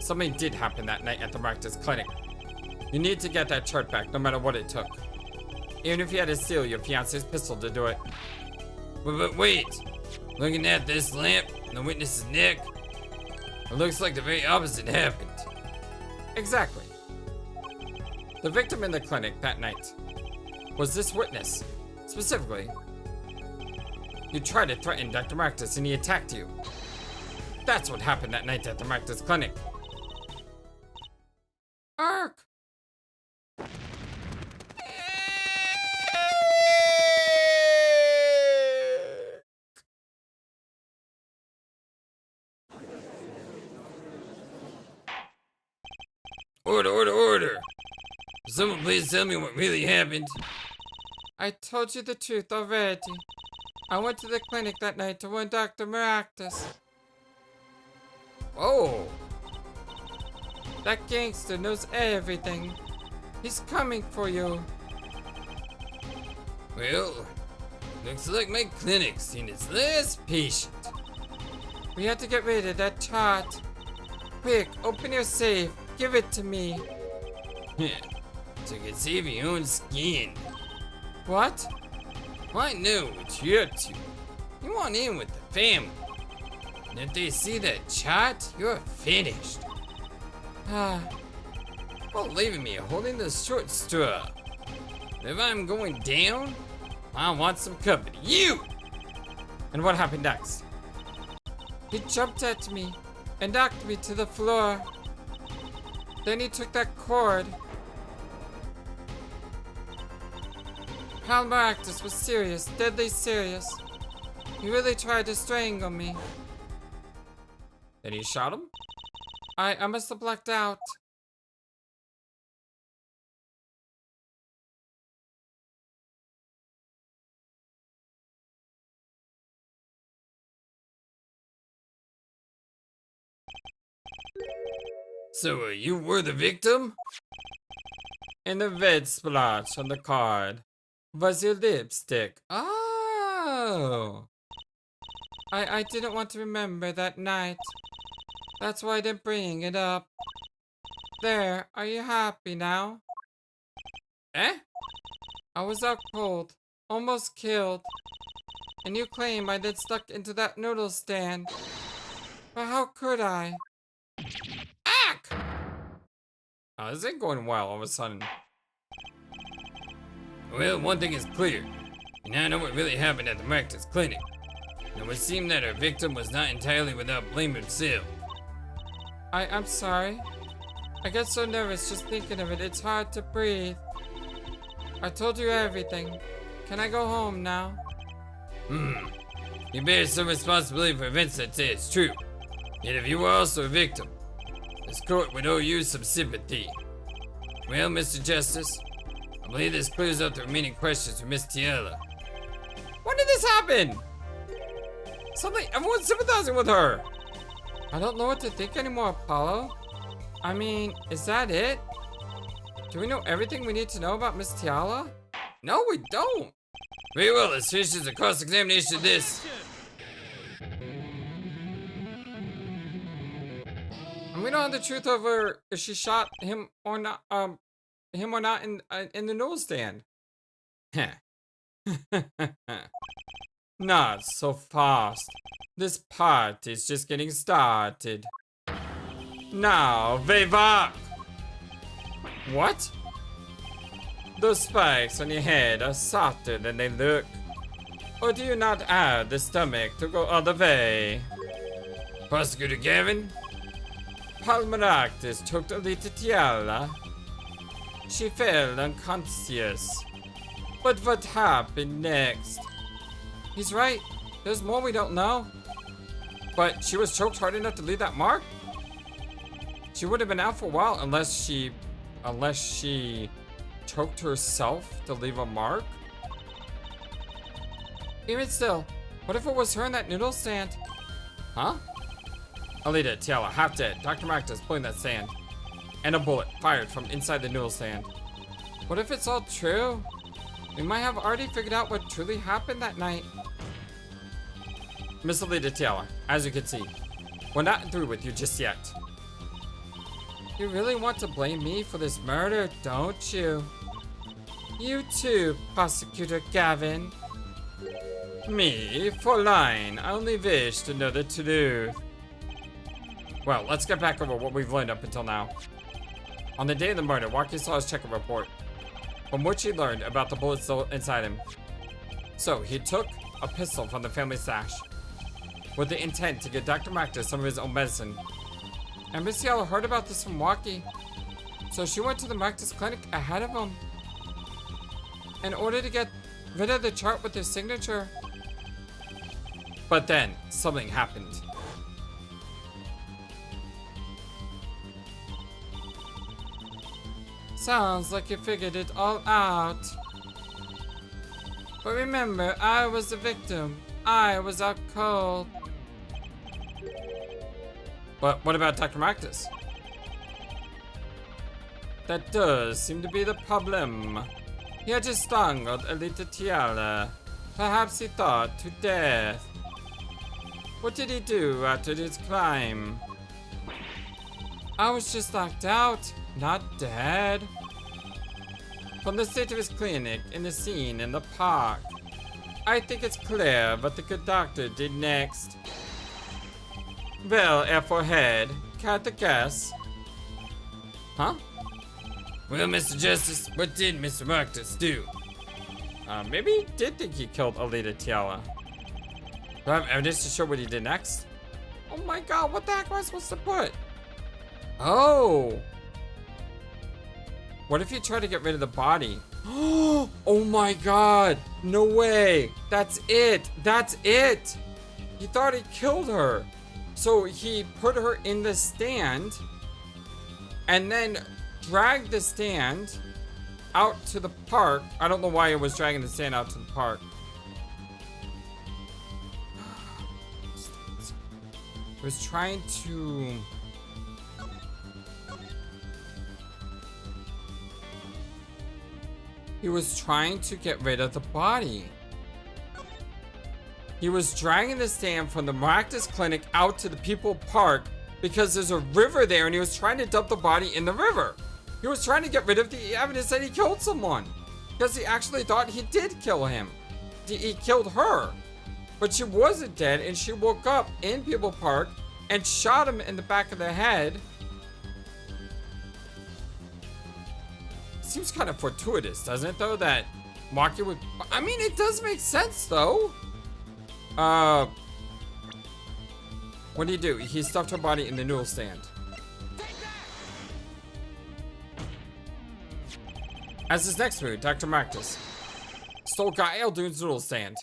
Something did happen that night at the Marcus clinic. You need to get that chart back, no matter what it took. Even if you had to steal your fiance's pistol to do it. But wait. Looking at this lamp and the witness's neck, it looks like the very opposite happened. Exactly. The victim in the clinic that night was this witness, specifically. You tried to threaten Dr. Marcus and he attacked you. That's what happened that night at the Marcus clinic. Ark! Order! Someone please tell me what really happened. I told you the truth already. I went to the clinic that night to warn Dr. Marcus. Oh, That gangster knows everything. He's coming for you. well, looks like my clinic's seen its last patient. We had to get rid of that chart. Quick, open your safe. Give it to me. So you can save your own skin. What? Well, I know what you're up to. You want in with the family. And if they see that chart, you're finished. Ah, Well, leaving me holding the short straw. If I'm going down, I want some company. You! and what happened next? He jumped at me and knocked me to the floor. Then he took that cord. Pal Marcus was serious, deadly serious. He really tried to strangle me. Then you shot him? I must have blacked out. So, you were the victim? And the red splotch on the card was your lipstick. Oh. I didn't want to remember that night. That's why I didn't bring it up. There, are you happy now? Eh? I was out cold, almost killed. And you claim I did stuck into that noodle stand. But how could I? Ack! Oh, this ain't going well all of a sudden. Well, one thing is clear. You now know what really happened at the Marcus clinic. It would seem that our victim was not entirely without blame himself. I'm sorry. I get so nervous just thinking of it. It's hard to breathe. I told you everything. Can I go home now? You bear some responsibility for events that say it's true. Yet if you were also a victim, this court would owe you some sympathy. Well, Mr. Justice, I believe this clears up the remaining questions for Miss Tiela. When did this happen? Suddenly, everyone's sympathizing with her. I don't know what to think anymore, Apollo. I mean, is that it? Do we know everything we need to know about Miss Tiala? No, we don't. Very well, let's finish the cross-examination of this. And we don't have the truth over if she shot him or not. In the newsstand. Not so fast. This part is just getting started. Now, Viva! What? Those spikes on your head are softer than they look. Or do you not add the stomach to go all the way? Prosecutor Gavin? Palmaractus choked Alita Tiala. She fell unconscious. But what happened next? He's right. There's more we don't know. But she was choked hard enough to leave that mark? She would have been out for a while unless she choked herself to leave a mark? Even still, what if it was her in that noodle stand? Huh? Alita, Tiala, half dead. Dr. Marcus pulling that sand. And a bullet fired from inside the noodle stand. What if it's all true? We might have already figured out what truly happened that night. Miss Alita Tiala, as you can see, we're not through with you just yet. You really want to blame me for this murder, don't you? You too, Prosecutor Gavin. Me? For lying. I only wish to know the truth. Well, let's get back over what we've learned up until now. On the day of the murder, Waki saw his check-up report, from which he learned about the bullets still inside him. So, he took a pistol from the family stash, with the intent to get Dr. Makta some of his own medicine. And Miss Yellow heard about this from Waki, so she went to the Makta's clinic ahead of him in order to get rid of the chart with his signature. But then, something happened. Sounds like you figured it all out. But remember, I was the victim. I was out cold. But what about Dr. Maktas? That does seem to be the problem. He had just strangled Alita Tiala. Perhaps he thought to death. What did he do after his crime? I was just knocked out, not dead. From the state of his clinic and the scene in the park, I think it's clear what the good doctor did next. Well, Airforehead, can't the guess? Huh? Well, Mr. Justice, what did Mr. Maktas do? Maybe he did think he killed Alita Tiala. Do I have evidence to show what he did next? Oh my god, what the heck am I supposed to put? Oh! What if you try to get rid of the body? Oh my god! No way! That's it! That's it! He thought he killed her. So he put her in the stand and then dragged the stand out to the park. I don't know why he was dragging the stand out to the park. He was trying to... He was trying to get rid of the body. He was dragging the stand from the Maractus Clinic out to the People Park because there's a river there and he was trying to dump the body in the river. He was trying to get rid of the evidence that he killed someone because he actually thought he did kill him. He killed her, but she wasn't dead and she woke up in People Park and shot him in the back of the head. Seems kind of fortuitous, doesn't it, though, that Maki would... I mean, it does make sense, though. What did he do? He stuffed her body in the noodle stand. As his next move, Dr. Maktas stole Gael Dune's noodle stand.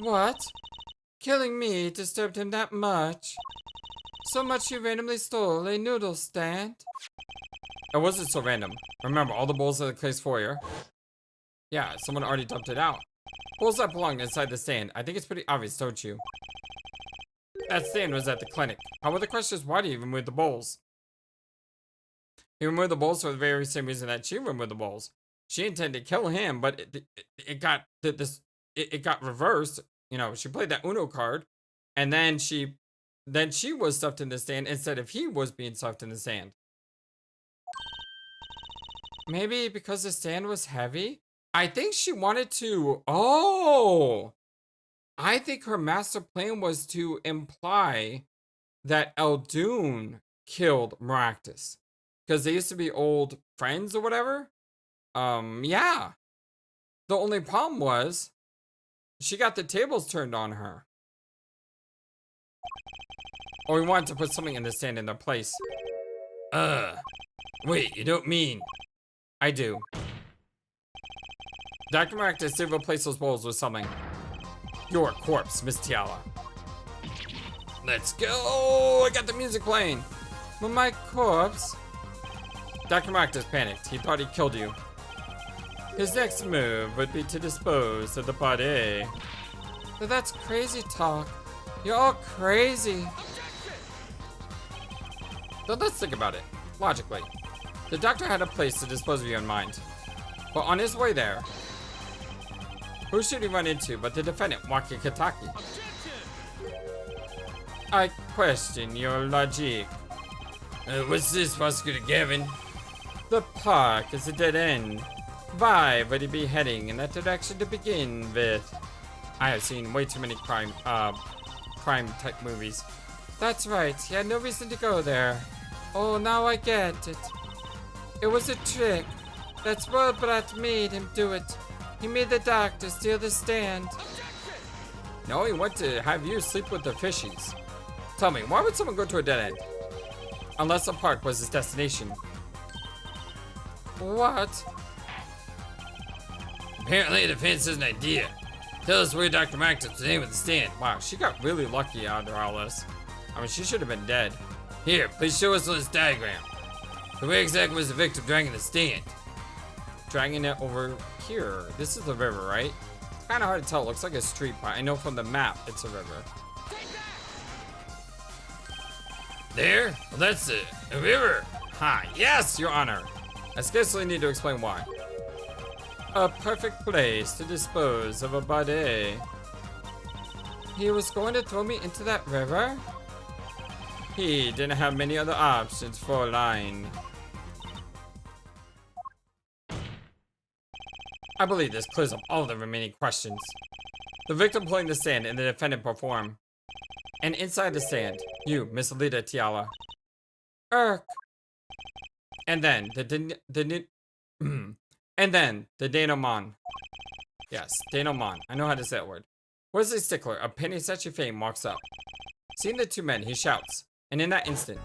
What? Killing me disturbed him that much? So much he randomly stole a noodle stand? It wasn't so random. Remember, all the bowls in the Clay's foyer. Yeah, someone already dumped it out. Bowls that belonged inside the stand. I think it's pretty obvious, don't you? That stand was at the clinic. However, the question is, why do you remove the bowls? He removed the bowls for the very same reason that she removed the bowls. She intended to kill him, but it got reversed. You know, she played that Uno card, and then she was stuffed in the stand instead of he was being stuffed in the sand. Maybe because the stand was heavy? I think she wanted to... Oh! I think her master plan was to imply that Eldune killed Maractus. Because they used to be old friends or whatever. Yeah. The only problem was, she got the tables turned on her. Or we wanted to put something in the stand in their place. Wait, you don't mean... I do. Dr. Maractus did replace those bowls with something. Your corpse, Miss Tiala. Let's go! I got the music playing. But my corpse? Dr. Maractus panicked. He thought he killed you. His next move would be to dispose of the body. But that's crazy talk. You're all crazy. So let's think about it, logically. The doctor had a place to dispose of you in mind. But on his way there, who should he run into but the defendant, Waki Kitaki? I question your logic. What's this, Prosecutor Gavin? The park is a dead end. Why would he be heading in that direction to begin with? I have seen way too many crime type movies. That's right, he had no reason to go there. Oh, now I get it. It was a trick. That's what Brat made him do it. He made the doctor steal the stand. No, he went to have you sleep with the fishies. Tell me, why would someone go to a dead end? Unless the park was his destination. What? Apparently the defense has an idea. Tell us where Dr. Marcus was aiming with the stand. Wow, she got really lucky out of all this. I mean, she should have been dead. Here, please show us on this diagram. So where exactly was the victim dragging the stand? Dragging it over here. This is the river, right? Kind of hard to tell. It looks like a street, but I know from the map it's a river. There? Well, that's a river. Ha, yes, Your Honor. I scarcely need to explain why. A perfect place to dispose of a body. He was going to throw me into that river? He didn't have many other options for a line. I believe this clears up all the remaining questions. The victim pulling the stand and the defendant perform. And inside the stand, you, Miss Alita Tiala. And then the denouement. Yes, denouement. I know how to say that word. Wesley Stickler, a penny statue fame, walks up. Seeing the two men, he shouts, and in that instant,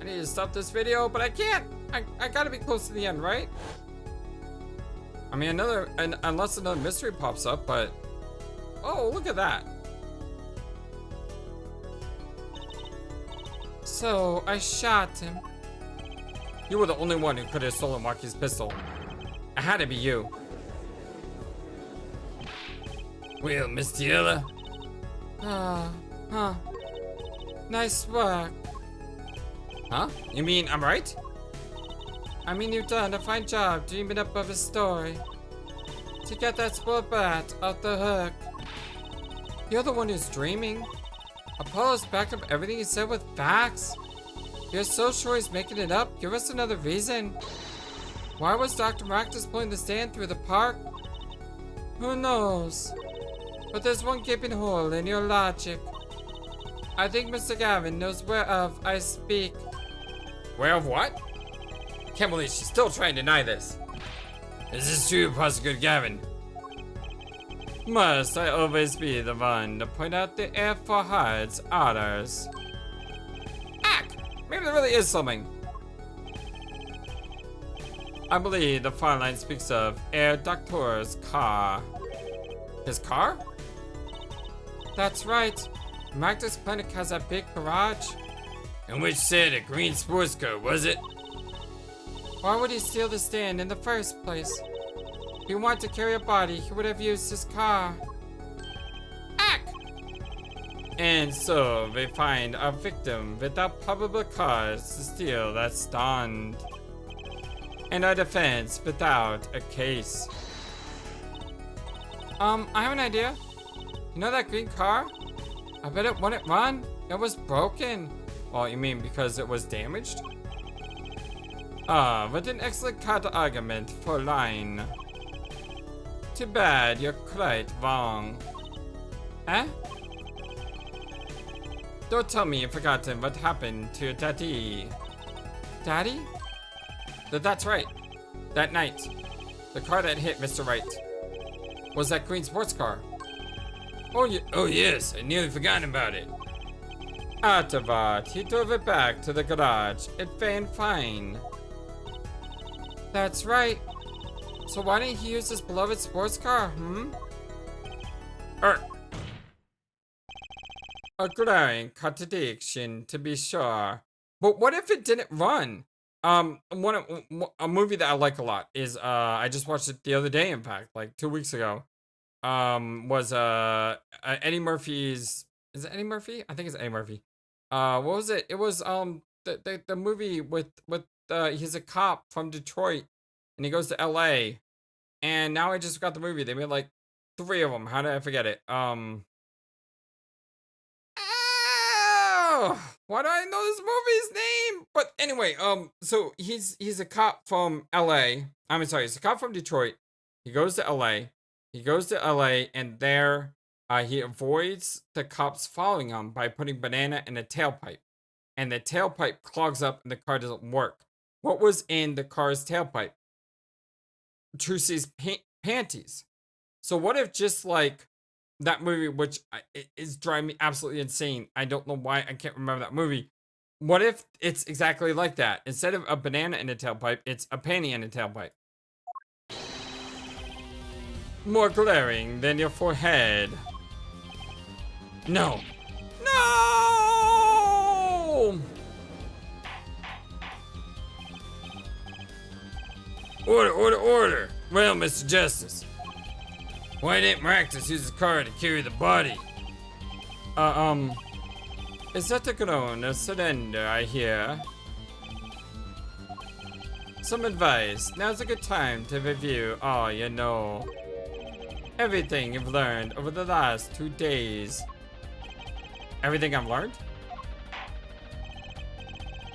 I need to stop this video, but I can't. I gotta be close to the end, right? I mean, unless another mystery pops up, but oh, look at that. So, I shot him. You were the only one who could have stolen Waki's pistol. It had to be you. Well, Miss Tiala. Nice work. Huh? You mean I'm right? I mean you've done a fine job dreaming up of a story. To get that spoiled brat off the hook. You're the one who's dreaming. Apollo's backed up everything he said with facts. You're so sure he's making it up? Give us another reason. Why was Dr. Marcus pulling the stand through the park? Who knows? But there's one gaping hole in your logic. I think Mr. Gavin knows whereof I speak. Whereof what? Can't believe she's still trying to deny this. Is this true, Prosecutor Gavin? Must I always be the one to point out the air for heart's others? Ack! Maybe there really is something. I believe the file line speaks of Air Doctor's car. His car? That's right. Magda's clinic has a big garage. And which said a green sports car, was it? Why would he steal the stand in the first place? If he wanted to carry a body, he would have used his car. Ack! And so they find a victim without probable cause to steal that stand. And a defense without a case. I have an idea. You know that green car? I bet it wouldn't run. It was broken. Well, you mean because it was damaged? What an excellent counter argument for line. Too bad, you're quite wrong. Eh? Don't tell me you've forgotten what happened to your daddy. Daddy? That's right. That night, the car that hit Mr. Wright was that green sports car. Oh yes, I nearly forgotten about it. Afterward, he drove it back to the garage. It ran fine. That's right. So why didn't he use his beloved sports car, A glaring contradiction, to be sure. But what if it didn't run? A movie that I like a lot is, I just watched it the other day, in fact, like 2 weeks ago. Was Eddie Murphy's, is it Eddie Murphy? I think it's Eddie Murphy. What was it? It was the movie with he's a cop from Detroit and he goes to LA. And now I just got the movie. They made like 3 of them. How did I forget it? Oh, why do I know this movie's name? But anyway, so he's a cop from LA. I'm sorry, he's a cop from Detroit. He goes to LA. And there, he avoids the cops following him by putting banana in a tailpipe. And the tailpipe clogs up and the car doesn't work. What was in the car's tailpipe? Trucy's panties. So what if just like that movie, which is driving me absolutely insane. I don't know why I can't remember that movie. What if it's exactly like that? Instead of a banana in a tailpipe, it's a panty in a tailpipe. More glaring than your forehead. No. No! Order. Well, Mr. Justice, why didn't Maractus use his car to carry the body? Is that a groan of surrender, I hear? Some advice. Now's a good time to review all you know. Everything you've learned over the last 2 days. Everything I've learned?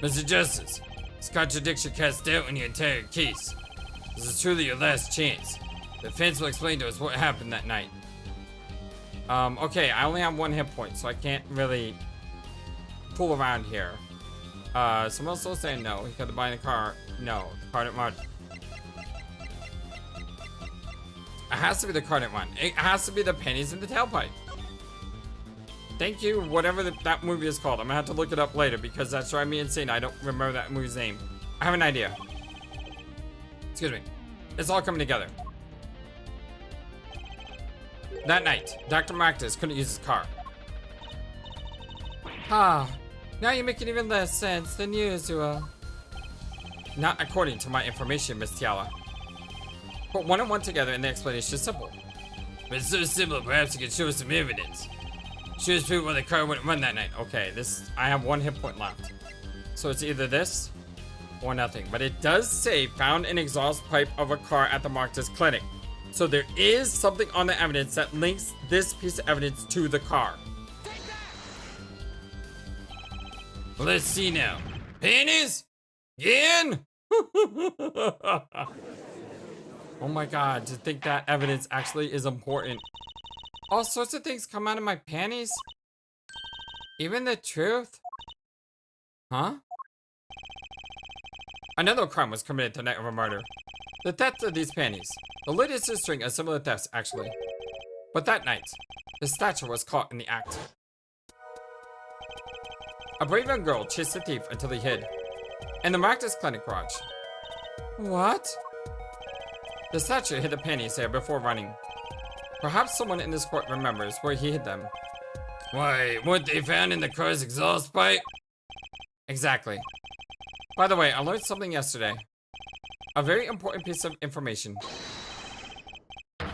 Mr. Justice, this contradiction casts doubt in your entire case. This is truly your last chance. The defense will explain to us what happened that night. Okay, I only have 1 hit point, so I can't really fool around here. Someone else will say no. He could have bought the car. No, the car didn't run. It has to be the car didn't run. It has to be the pennies in the tailpipe. Thank you, whatever that movie is called. I'm gonna have to look it up later because that's driving me insane. I don't remember that movie's name. I have an idea. Excuse me. It's all coming together. That night, Dr. Maractus couldn't use his car. Ah, now you're making even less sense than usual. Not according to my information, Miss Tiala. Put 1 and 1 together and the explanation is simple. But it's so simple, perhaps you can show us some evidence. Show us proof why the car wouldn't run that night. Okay, I have 1 hit point left. So it's either this or nothing. But it does say found an exhaust pipe of a car at the Maractus clinic. So there is something on the evidence that links this piece of evidence to the car. Let's see now. Pennies? Again? Oh my god, to think that evidence actually is important. All sorts of things come out of my panties. Even the truth? Huh? Another crime was committed the night of a murder. The theft of these panties. The latest in a string of similar thefts, actually. But that night, the statue was caught in the act. A brave young girl chased the thief until he hid. In the Maractus clinic garage. What? The statue hid the panties there before running. Perhaps someone in this court remembers where he hid them. Why, weren't they found in the car's exhaust pipe? Exactly. By the way, I learned something yesterday. A very important piece of information.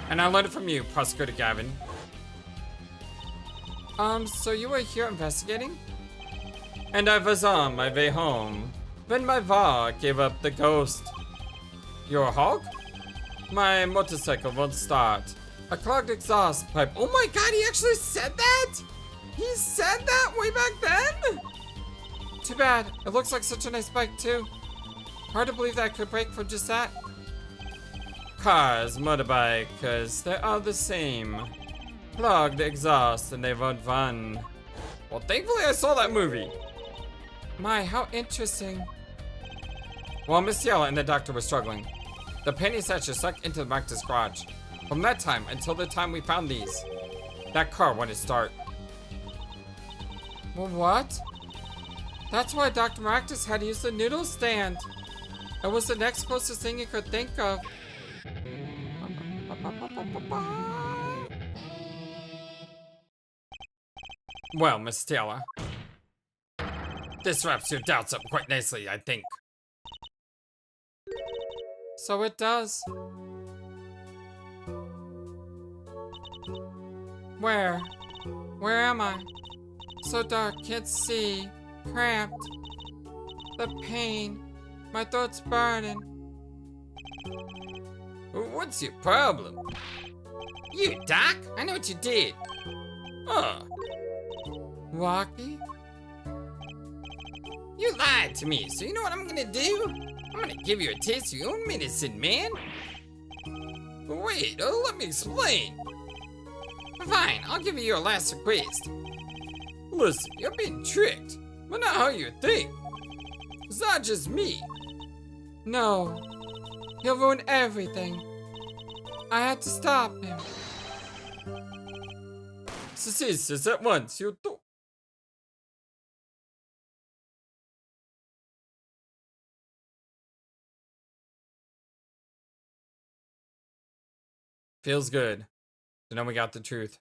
And I learned it from you, Prosecutor Gavin. So you were here investigating? And I was on my way home when my va gave up the ghost. Your hog? My motorcycle won't start. A clogged exhaust pipe. Oh my god, he actually said that? He said that way back then? Too bad. It looks like such a nice bike too. Hard to believe that I could break from just that. Cars, motorbikes, they're all the same. Clogged exhaust and they won't run. Well, thankfully I saw that movie. My, how interesting. While Miss Yella and the doctor were struggling, the penny statue sucked into the Maractus garage. From that time until the time we found these, that car wouldn't start. Well, what? That's why Dr. Maractus had to use the noodle stand. It was the next closest thing he could think of. Well, Miss Taylor, this wraps your doubts up quite nicely, I think. So it does. Where? Where am I? So dark, can't see. Cramped. The pain. My throat's burning. What's your problem? You, Doc? I know what you did. Waki? You lied to me, so you know what I'm gonna do? I'm gonna give you a taste of your own medicine, man. Wait, let me explain. Fine, I'll give you your last request. Listen, you're being tricked, but not how you think. It's not just me. No. He'll ruin everything. I had to stop him. Cease at once, you do. Feels good. So now we got the truth.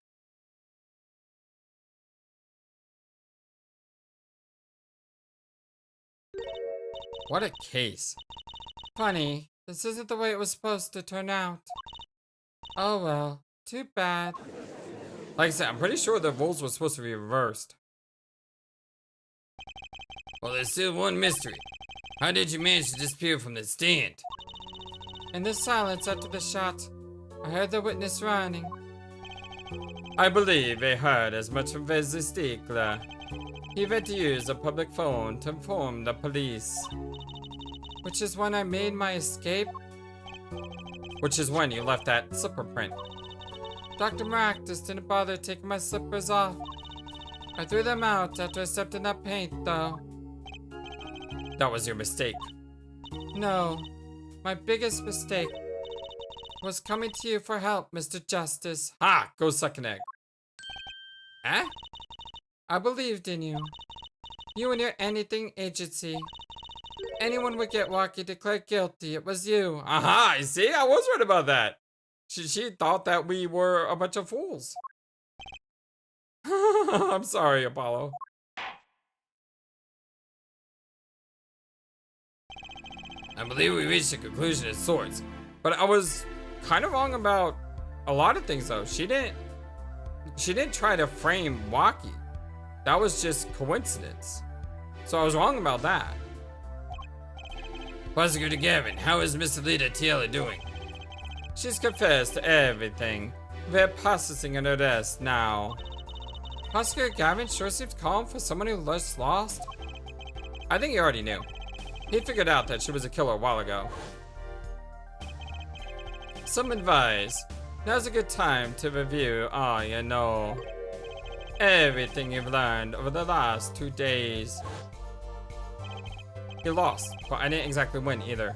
What a case. Funny, this isn't the way it was supposed to turn out. Oh well, too bad. Like I said, I'm pretty sure the roles were supposed to be reversed. Well, there's still one mystery. How did you manage to disappear from the stand? In the silence after the shot, I heard the witness running. I believe they heard as much from Wesley Stiegler. He had to use a public phone to inform the police. Which is when I made my escape. Which is when you left that slipper print. Dr. Maractus didn't bother taking my slippers off. I threw them out after I stepped in that paint, though. That was your mistake. No, my biggest mistake was coming to you for help, Mr. Justice. Ha! Go suck an egg. Huh? I believed in you. You and your anything agency. Anyone would get Waki declared guilty. It was you. Aha! You see? I was right about that. She thought that we were a bunch of fools. I'm sorry, Apollo. I believe we reached a conclusion of sorts. But I was kind of wrong about a lot of things, though. She didn't try to frame Waki. That was just coincidence. So I was wrong about that. Prosecutor Gavin, how is Miss Alita Tiela doing? She's confessed to everything. We're processing an arrest now. Prosecutor Gavin sure seems calm for someone who just lost. I think he already knew. He figured out that she was a killer a while ago. Some advice. Now's a good time to review all you know. Everything you've learned over the last 2 days. He lost, but I didn't exactly win either.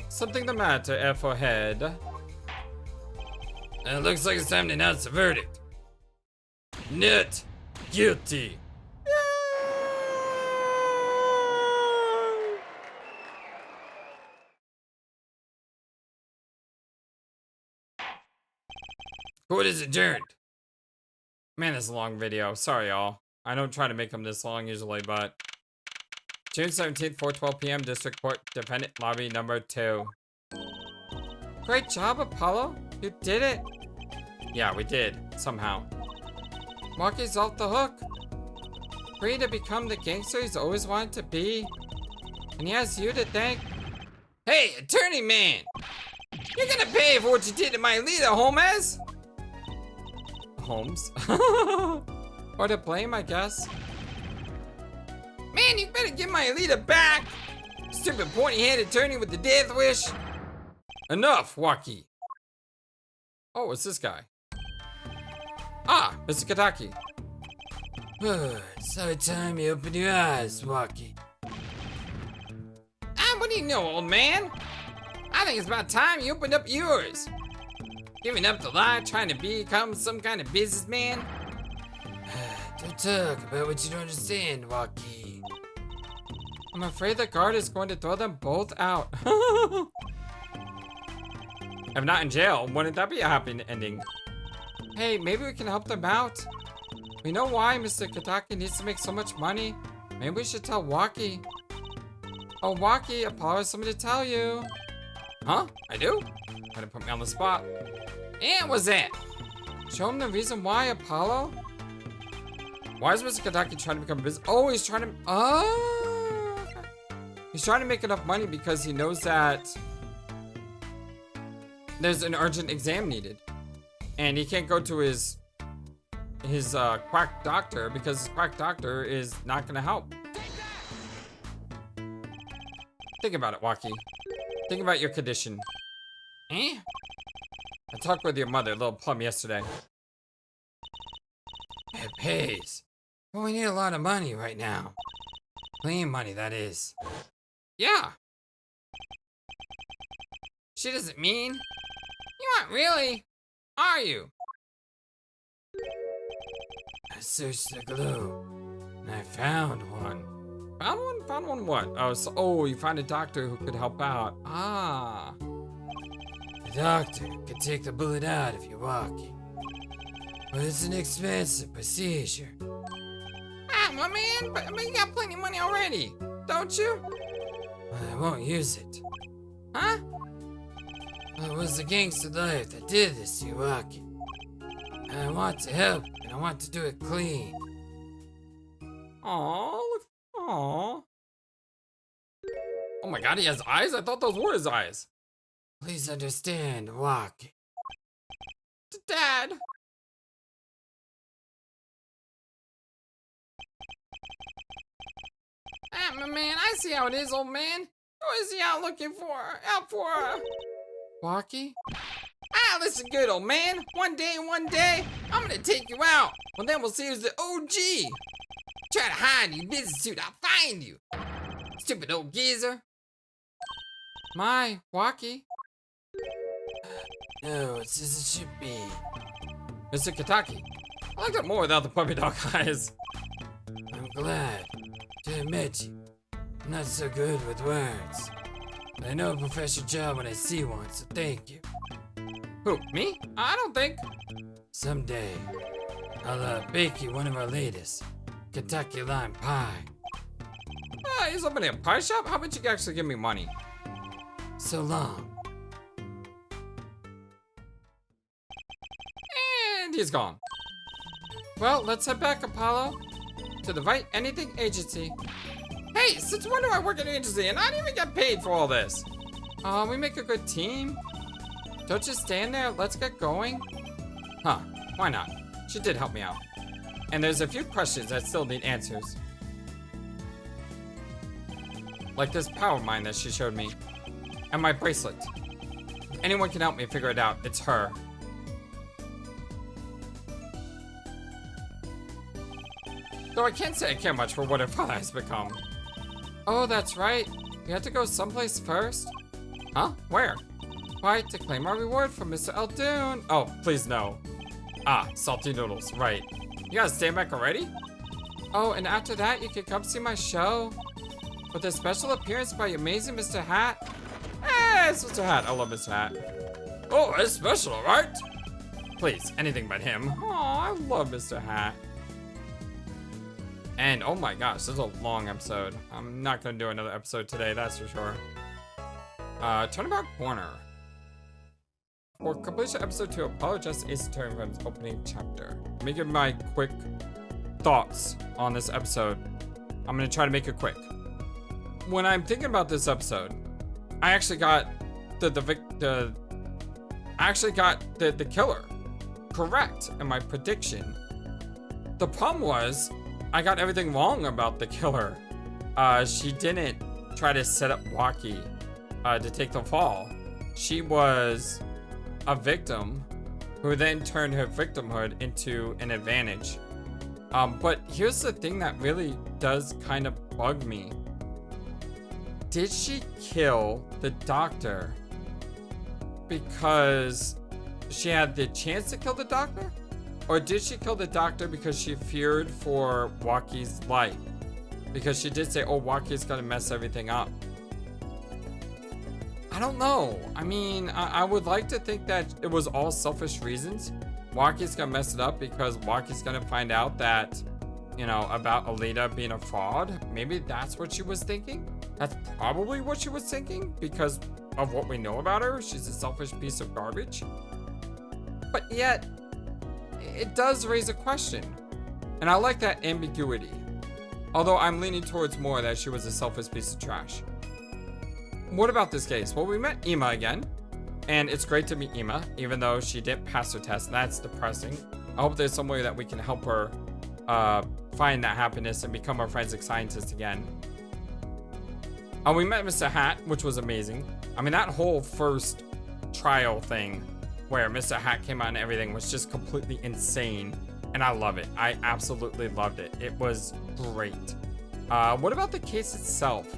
Something the matter, F4 head. It looks like it's time to announce the verdict. Not guilty. Court is adjourned. Man, this is a long video. Sorry, y'all. I don't try to make them this long usually, but... June 17th, 4:12 p.m. District Court, Defendant Lobby number 2. Great job, Apollo. You did it. Yeah, we did. Somehow. Waki's off the hook. Free to become the gangster he's always wanted to be. And he has you to thank. Hey, attorney man! You're gonna pay for what you did to my leader, Holmes! Holmes? Or to blame, I guess. Man, you better get my leader back! Stupid pointy-headed attorney with the death wish! Enough, Waki! Oh, it's this guy. Ah, Mr. Kataki. It's so time you open your eyes, Waki. What do you know, old man? I think it's about time you opened up yours. Giving up the lie, trying to become some kind of businessman. Don't talk about what you don't understand, Waki. I'm afraid the guard is going to throw them both out. If not in jail, wouldn't that be a happy ending? Hey, maybe we can help them out. We know why Mr. Kataki needs to make so much money. Maybe we should tell Waki. Oh, Waki, Apollo has something to tell you. Huh? I do? Trying to put me on the spot. Yeah, what's that? Show him the reason why, Apollo. Why is Mr. Kataki trying to become a business? Oh, he's trying to... Oh! He's trying to make enough money because he knows that... there's an urgent exam needed. And he can't go to his quack doctor because his quack doctor is not gonna help. Think about it, Waki. Think about your condition. Eh? I talked with your mother, Little Plum, yesterday. It pays. But we need a lot of money right now. Clean money, that is. Yeah. She doesn't mean. You aren't really, are you? I searched the globe, and I found one. Found one? Found one what? Oh, so, oh, you found a doctor who could help out. Ah. The doctor can take the bullet out if you're walking. But it's an expensive procedure. Ah, my man, but you got plenty of money already, don't you? But I won't use it. Huh? Well, it was the gangster life that did this to you, Waki. And I want to help, and I want to do it clean. Aw, look. Aw. Oh my god, he has eyes? I thought those were his eyes. Please understand, Waki. Dad. Ah, my man, I see how it is, old man. Who is he out looking for? Out for? Waki? Ah, listen good, old man. One day, I'm gonna take you out. Well, then we'll see who's the OG. Try to hide in your business suit, I'll find you. Stupid old geezer. My, Waki? No, it's as it should be. Mr. Kitaki. I liked it more without the puppy dog eyes. I'm glad to admit you. I'm not so good with words. But I know a professional job when I see one, so thank you. Who, me? I don't think. Someday, I'll bake you one of our latest Kentucky lime pie. He's opening a pie shop? How about you actually give me money? So long. And he's gone. Well, let's head back, Apollo, to the Wright Anything Agency. Hey, since when do I work at an agency and I didn't even get paid for all this? We make a good team. Don't just stand there, let's get going. Huh, why not? She did help me out. And there's a few questions that still need answers. Like this power mine that she showed me. And my bracelet. If anyone can help me figure it out, it's her. Though I can't say I care much for what her father has become. Oh, that's right. We have to go someplace first. Huh? Where? Why, to claim our reward from Mr. Eldoon. Oh, please no. Ah, salty noodles, right. You gotta stand back already? Oh, and after that, you can come see my show. With a special appearance by amazing Mr. Hat. Hey, it's Mr. Hat. I love Mr. Hat. Oh, it's special, right? Please, anything but him. Oh, I love Mr. Hat. And oh my gosh, this is a long episode. I'm not gonna do another episode today, that's for sure. Turnabout Corner. For completion episode 2, Apollo Justice Trilogy from its opening chapter. Let me give my quick thoughts on this episode. I'm gonna try to make it quick. When I'm thinking about this episode, I actually got the killer correct in my prediction. The problem was I got everything wrong about the killer. She didn't try to set up Waki to take the fall. She was a victim who then turned her victimhood into an advantage. But here's the thing that really does kind of bug me. Did she kill the doctor because she had the chance to kill the doctor? Or did she kill the doctor because she feared for Waki's life? Because she did say, oh, Waki's gonna mess everything up. I don't know. I mean, I would like to think that it was all selfish reasons. Waki's gonna mess it up because Waki's gonna find out that, you know, about Alita being a fraud. Maybe that's what she was thinking. That's probably what she was thinking because of what we know about her. She's a selfish piece of garbage. But yet, it does raise a question. And I like that ambiguity. Although I'm leaning towards more that she was a selfish piece of trash. What about this case? Well, we met Ima again. And it's great to meet Ima, even though she didn't pass her test. That's depressing. I hope there's some way that we can help her find that happiness and become a forensic scientist again. We met Mr. Hat, which was amazing. I mean, that whole first trial thing where Mr. Hat came out and everything was just completely insane. And I love it. I absolutely loved it. It was great. What about the case itself?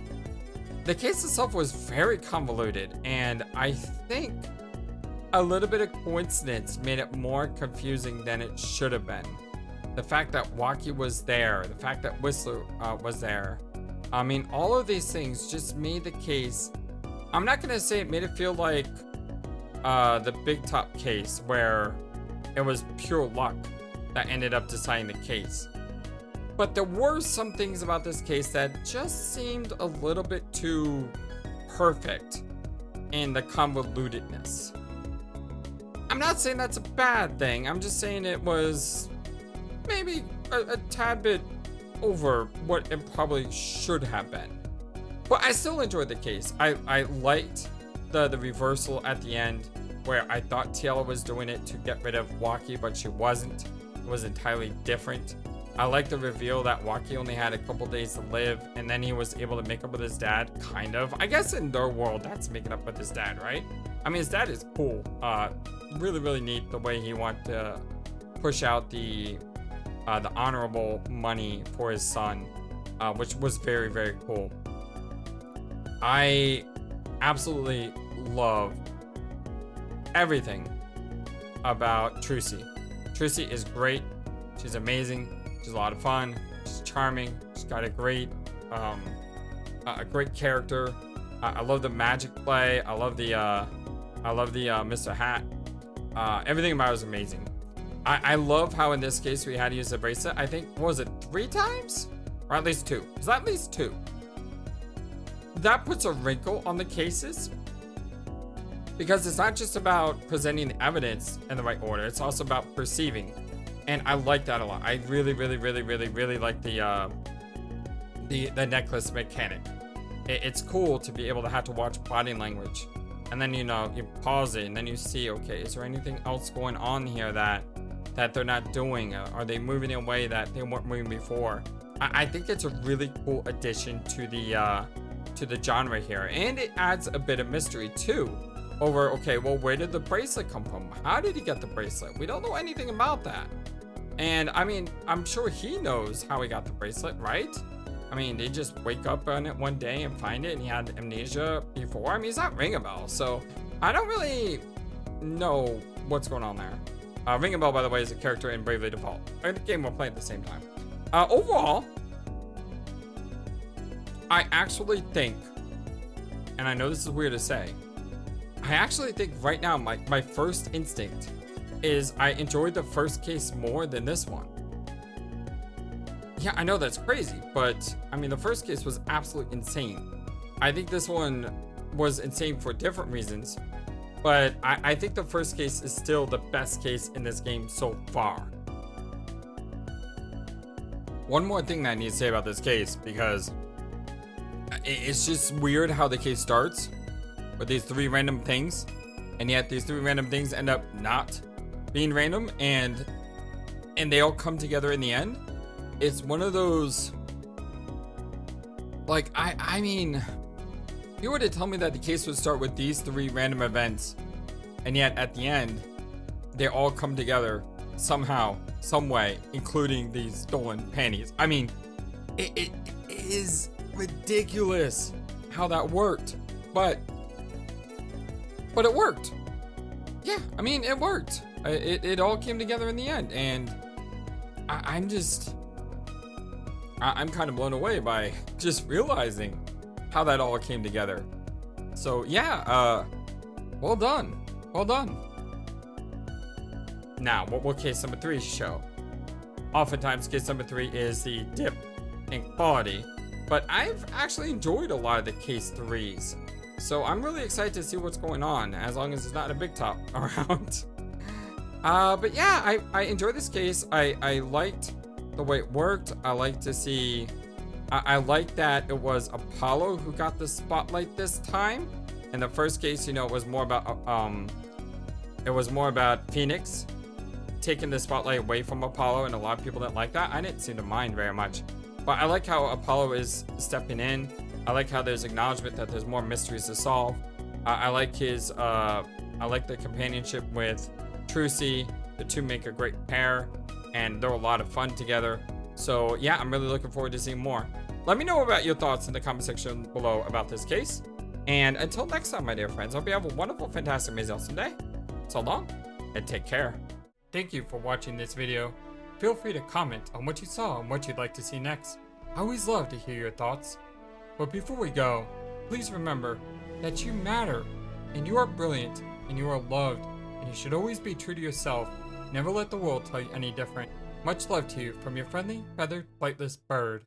The case itself was very convoluted, and I think a little bit of coincidence made it more confusing than it should have been. The fact that Waki was there, the fact that Whistler was there. I mean, all of these things just made the case. I'm not gonna say it made it feel like the Big Top case where it was pure luck that ended up deciding the case. But there were some things about this case that just seemed a little bit too perfect in the convolutedness. I'm not saying that's a bad thing. I'm just saying it was maybe a tad bit over what it probably should have been. But I still enjoyed the case. I liked the reversal at the end where I thought Tiela was doing it to get rid of Waki, but she wasn't. It was entirely different. I like the reveal that Waki only had a couple days to live, and then he was able to make up with his dad, kind of. I guess in their world, that's making up with his dad, right? I mean, his dad is cool. Really, really neat the way he wanted to push out the honorable money for his son, which was very, very cool. I absolutely love everything about Trucy. Trucy is great. She's amazing. She's a lot of fun. She's charming. She's got a great character. I love the magic play. I love the Mr. Hat. Everything about it is amazing. I love how in this case we had to use the bracelet. I think, what was it, 3 times? Or at least 2. Was that at least 2? That puts a wrinkle on the cases. Because it's not just about presenting the evidence in the right order. It's also about perceiving. And I like that a lot. I really, really, really, really, really like the necklace mechanic. It's cool to be able to have to watch body language. And then, you know, you pause it and then you see, okay, is there anything else going on here that they're not doing? Are they moving in a way that they weren't moving before? I think it's a really cool addition to the genre here. And it adds a bit of mystery too. Over, okay, well, where did the bracelet come from? How did he get the bracelet? We don't know anything about that. And I mean, I'm sure he knows how he got the bracelet, right? I mean, they just wake up on it one day and find it, and he had amnesia before. I mean, he's not ring a bell, so I don't really know what's going on there. Ring a Bell, by the way, is a character in Bravely Default, a game we're playing at the same time. Overall, I actually think, and I know this is weird to say, I actually think right now my first instinct is I enjoyed the first case more than this one. Yeah, I know that's crazy, but I mean, the first case was absolutely insane. I think this one was insane for different reasons, but I think the first case is still the best case in this game so far. One more thing that I need to say about this case, because it's just weird how the case starts with these 3 random things, and yet these 3 random things end up not being random, and they all come together in the end. It's one of those, like, I mean, if you were to tell me that the case would start with these 3 random events, and yet at the end, they all come together somehow, some way, including these stolen panties. I mean, it is ridiculous how that worked, but it worked. Yeah, I mean, it worked. It all came together in the end, and I'm kind of blown away by just realizing how that all came together. So yeah, well done. Well done. Now, what will case number 3 show? Oftentimes, case number 3 is the dip in quality, but I've actually enjoyed a lot of the case 3s. So I'm really excited to see what's going on, as long as it's not a big top around. But yeah, I enjoyed this case. I liked the way it worked. I like to see, I like that it was Apollo who got the spotlight this time. In the first case, you know, it was more about Phoenix taking the spotlight away from Apollo, and a lot of people didn't like that. I didn't seem to mind very much. But I like how Apollo is stepping in. I like how there's acknowledgement that there's more mysteries to solve. I like the companionship with Trucy. The two make a great pair, and they're a lot of fun together. So yeah, I'm really looking forward to seeing more. Let me know about your thoughts in the comment section below about this case. And until next time, my dear friends, I hope you have a wonderful, fantastic, amazing, awesome day. So long, and take care. Thank you for watching this video. Feel free to comment on what you saw and what you'd like to see next. I always love to hear your thoughts. But before we go, please remember that you matter, and you are brilliant, and you are loved, and you should always be true to yourself. Never let the world tell you any different. Much love to you from your friendly, feathered, flightless bird.